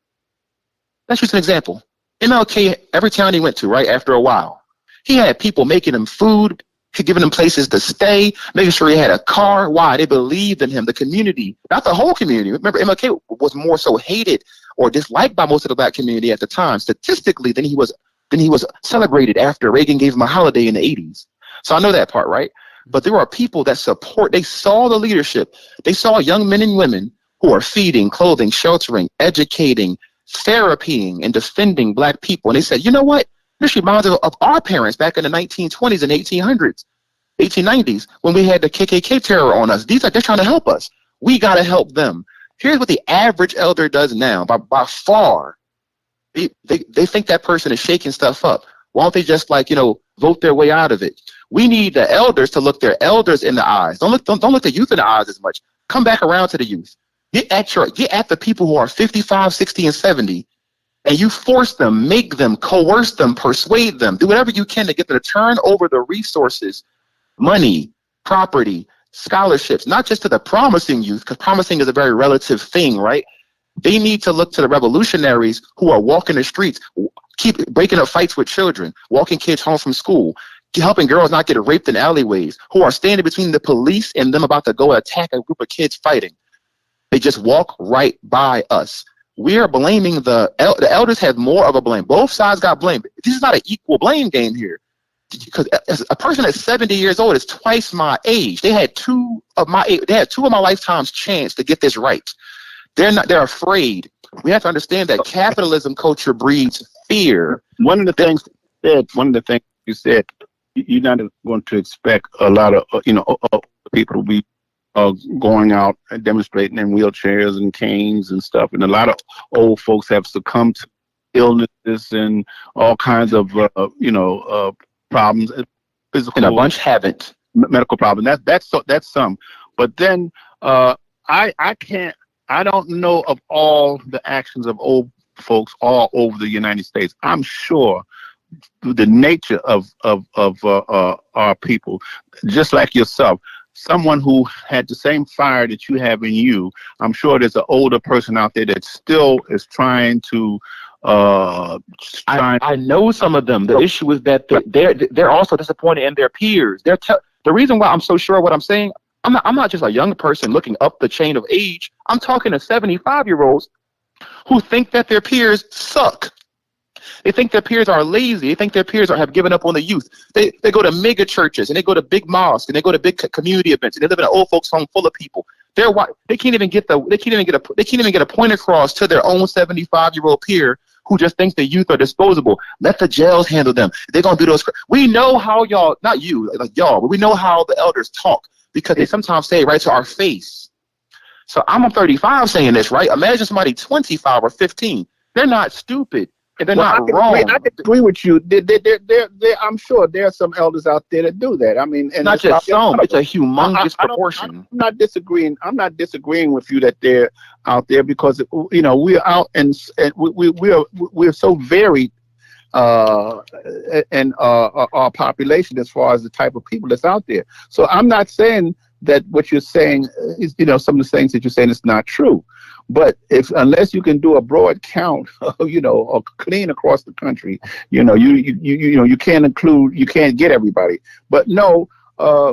let's use an example. MLK, every town he went to, right, after a while, he had people making him food, giving him places to stay, making sure he had a car. Why? They believed in him. The community, not the whole community. Remember, MLK was more so hated or disliked by most of the black community at the time, statistically, than he was celebrated after Reagan gave him a holiday in the 80s. So I know that part, right? But there are people that they saw the leadership. They saw young men and women who are feeding, clothing, sheltering, educating, therapying, and defending black people. And they said, you know what? This reminds us of our parents back in the 1920s and 1800s, 1890s, when we had the KKK terror on us. They're trying to help us. We got to help them. Here's what the average elder does now. By far, they think that person is shaking stuff up. Why don't they just vote their way out of it? We need the elders to look their elders in the eyes. Don't look the youth in the eyes as much. Come back around to the youth. Get at the people who are 55, 60, and 70. And you force them, make them, coerce them, persuade them, do whatever you can to get them to turn over the resources, money, property, scholarships, not just to the promising youth, because promising is a very relative thing, right? They need to look to the revolutionaries who are walking the streets, keep breaking up fights with children, walking kids home from school, helping girls not get raped in alleyways, who are standing between the police and them about to go attack a group of kids fighting. They just walk right by us. We are blaming the elders have more of a blame. Both sides got blamed. This is not an equal blame game here. Because a person that's 70 years old is twice my age. They had two of my lifetime's chance to get this right. They're afraid. We have to understand that capitalism culture breeds fear. One of the things you said, you're not going to expect a lot of people to be going out and demonstrating in wheelchairs and canes and stuff. And a lot of old folks have succumbed to illnesses and all kinds of, problems. Physical, and a bunch haven't. Medical problems. That's some. But then I don't know of all the actions of old folks all over the United States. I'm sure the nature of our people, just like yourself, someone who had the same fire that you have in you, I'm sure there's an older person out there that still is trying to. I know some of them. The issue is that they're also disappointed in their peers. The reason why I'm so sure of what I'm saying, I'm not just a young person looking up the chain of age. I'm talking to 75-year-olds who think that their peers suck. They think their peers are lazy. They think their peers have given up on the youth. They go to mega churches and they go to big mosques and they go to big community events and they live in an old folks home full of people. They can't even get a point across to their own 75-year-old peer who just thinks the youth are disposable. Let the jails handle them. They're gonna do those. We know how y'all, not you, like y'all, but we know how the elders talk because they sometimes say it right to our face. So I'm 35 saying this, right? Imagine somebody 25 or 15. They're not stupid. And they're not wrong. I agree with you. I'm sure there are some elders out there that do that. I mean, and not just some. It's a humongous proportion. I'm not disagreeing. I'm not disagreeing with you that they're out there because we're out and we're so varied in our population as far as the type of people that's out there. So I'm not saying that what you're saying is some of the things that you're saying is not true. But unless you can do a broad count, or clean across the country, you can't get everybody. But no,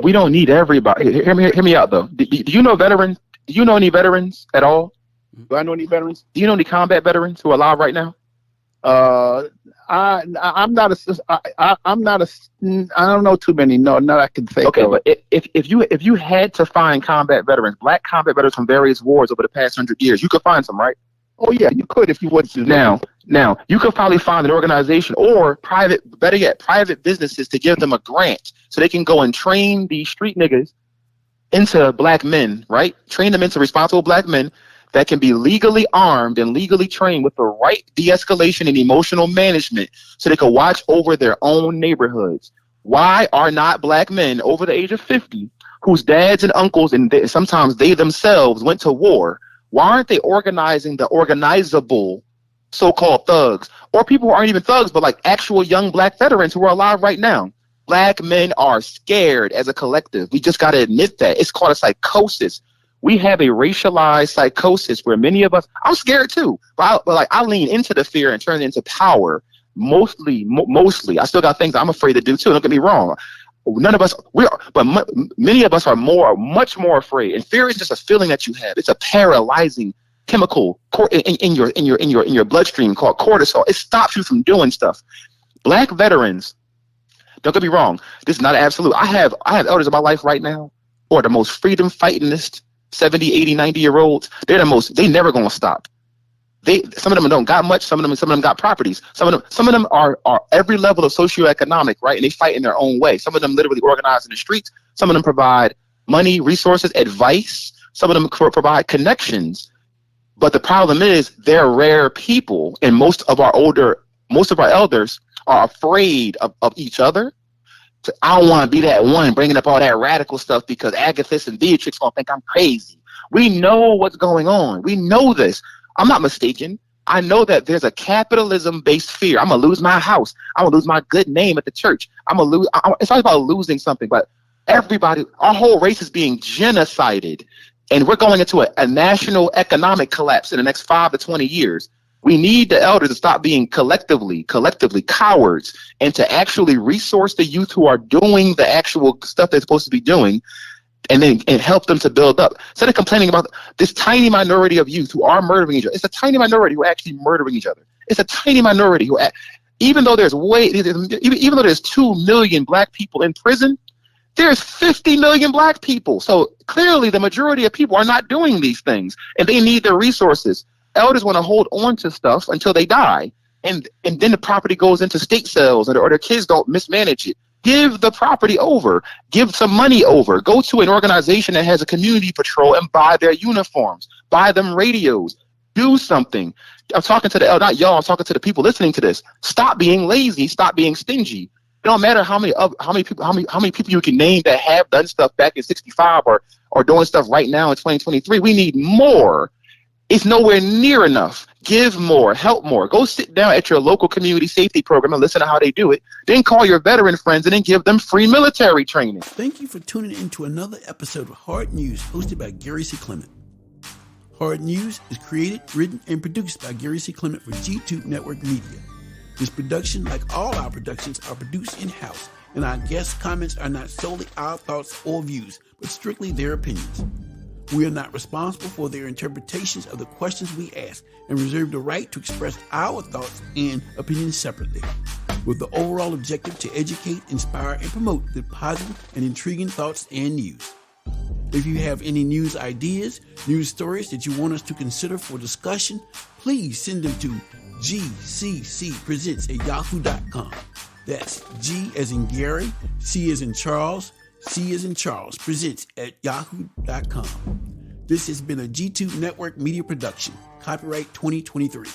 we don't need everybody. Hear me out though. Do you know veterans? Do you know any veterans at all? Do I know any veterans? Do you know any combat veterans who are alive right now? I don't know too many. No, I can think. Okay, but if you had to find combat veterans, black combat veterans from various wars over the past 100 years, you could find some, right? Oh yeah, you could if you wanted to. Now you could probably find an organization or better yet, private businesses to give them a grant so they can go and train these street niggas into black men, right? Train them into responsible black men that can be legally armed and legally trained with the right de-escalation and emotional management so they can watch over their own neighborhoods. Why are not black men over the age of 50 whose dads and uncles and sometimes they themselves went to war, why aren't they organizing the organizable so-called thugs or people who aren't even thugs but like actual young black veterans who are alive right now? Black men are scared as a collective. We just got to admit that. It's called a psychosis. We have a racialized psychosis where many of us, I'm scared too, but I lean into the fear and turn it into power. Mostly. I still got things I'm afraid to do too. Don't get me wrong. None of us, many of us are much more afraid. And fear is just a feeling that you have. It's a paralyzing chemical in your bloodstream called cortisol. It stops you from doing stuff. Black veterans, don't get me wrong. This is not absolute. I have elders in my life right now who are the most freedom fightingest 70, 80, 90-year-olds. They never gonna stop. Some of them don't got much, some of them got properties. Some of them are every level of socioeconomic, right? And they fight in their own way. Some of them literally organize in the streets, some of them provide money, resources, advice, some of them provide connections. But the problem is they're rare people, and most of our elders are afraid of each other. So I don't want to be that one bringing up all that radical stuff because Agathis and Beatrix gonna think I'm crazy. We know what's going on. We know this. I'm not mistaken. I know that there's a capitalism-based fear. I'm gonna lose my house. I'm gonna lose my good name at the church. It's not about losing something, but everybody, our whole race is being genocided, and we're going into a national economic collapse in the next 5 to 20 years. We need the elders to stop being collectively cowards and to actually resource the youth who are doing the actual stuff they're supposed to be doing and help them to build up. Instead of complaining about this tiny minority of youth who are murdering each other, it's a tiny minority who are actually murdering each other. It's a tiny minority who, even though there's 2 million black people in prison, there's 50 million black people. So clearly the majority of people are not doing these things and they need their resources. Elders want to hold on to stuff until they die, and then the property goes into state sales, or their kids don't mismanage it. Give the property over. Give some money over. Go to an organization that has a community patrol and buy their uniforms. Buy them radios. Do something. I'm talking to the not y'all. I'm talking to the people listening to this. Stop being lazy. Stop being stingy. It don't matter how many people you can name that have done stuff back in '65 or doing stuff right now in 2023. We need more. It's nowhere near enough. Give more, help more. Go sit down at your local community safety program and listen to how they do it. Then call your veteran friends and then give them free military training. Thank you for tuning in to another episode of Haard News, hosted by Gary C.Clement. Haard News is created, written, and produced by Gary C.Clement for G2 Network Media. This production, like all our productions, are produced in-house, and our guest comments are not solely our thoughts or views, but strictly their opinions. We are not responsible for their interpretations of the questions we ask and reserve the right to express our thoughts and opinions separately, with the overall objective to educate, inspire, and promote the positive and intriguing thoughts and news. If you have any news ideas, news stories that you want us to consider for discussion, please send them to gccpresents@yahoo.com. That's G as in Gary, C as in Charles, C as in Charles, presents@yahoo.com. This has been a G2 Network Media Production. Copyright 2023.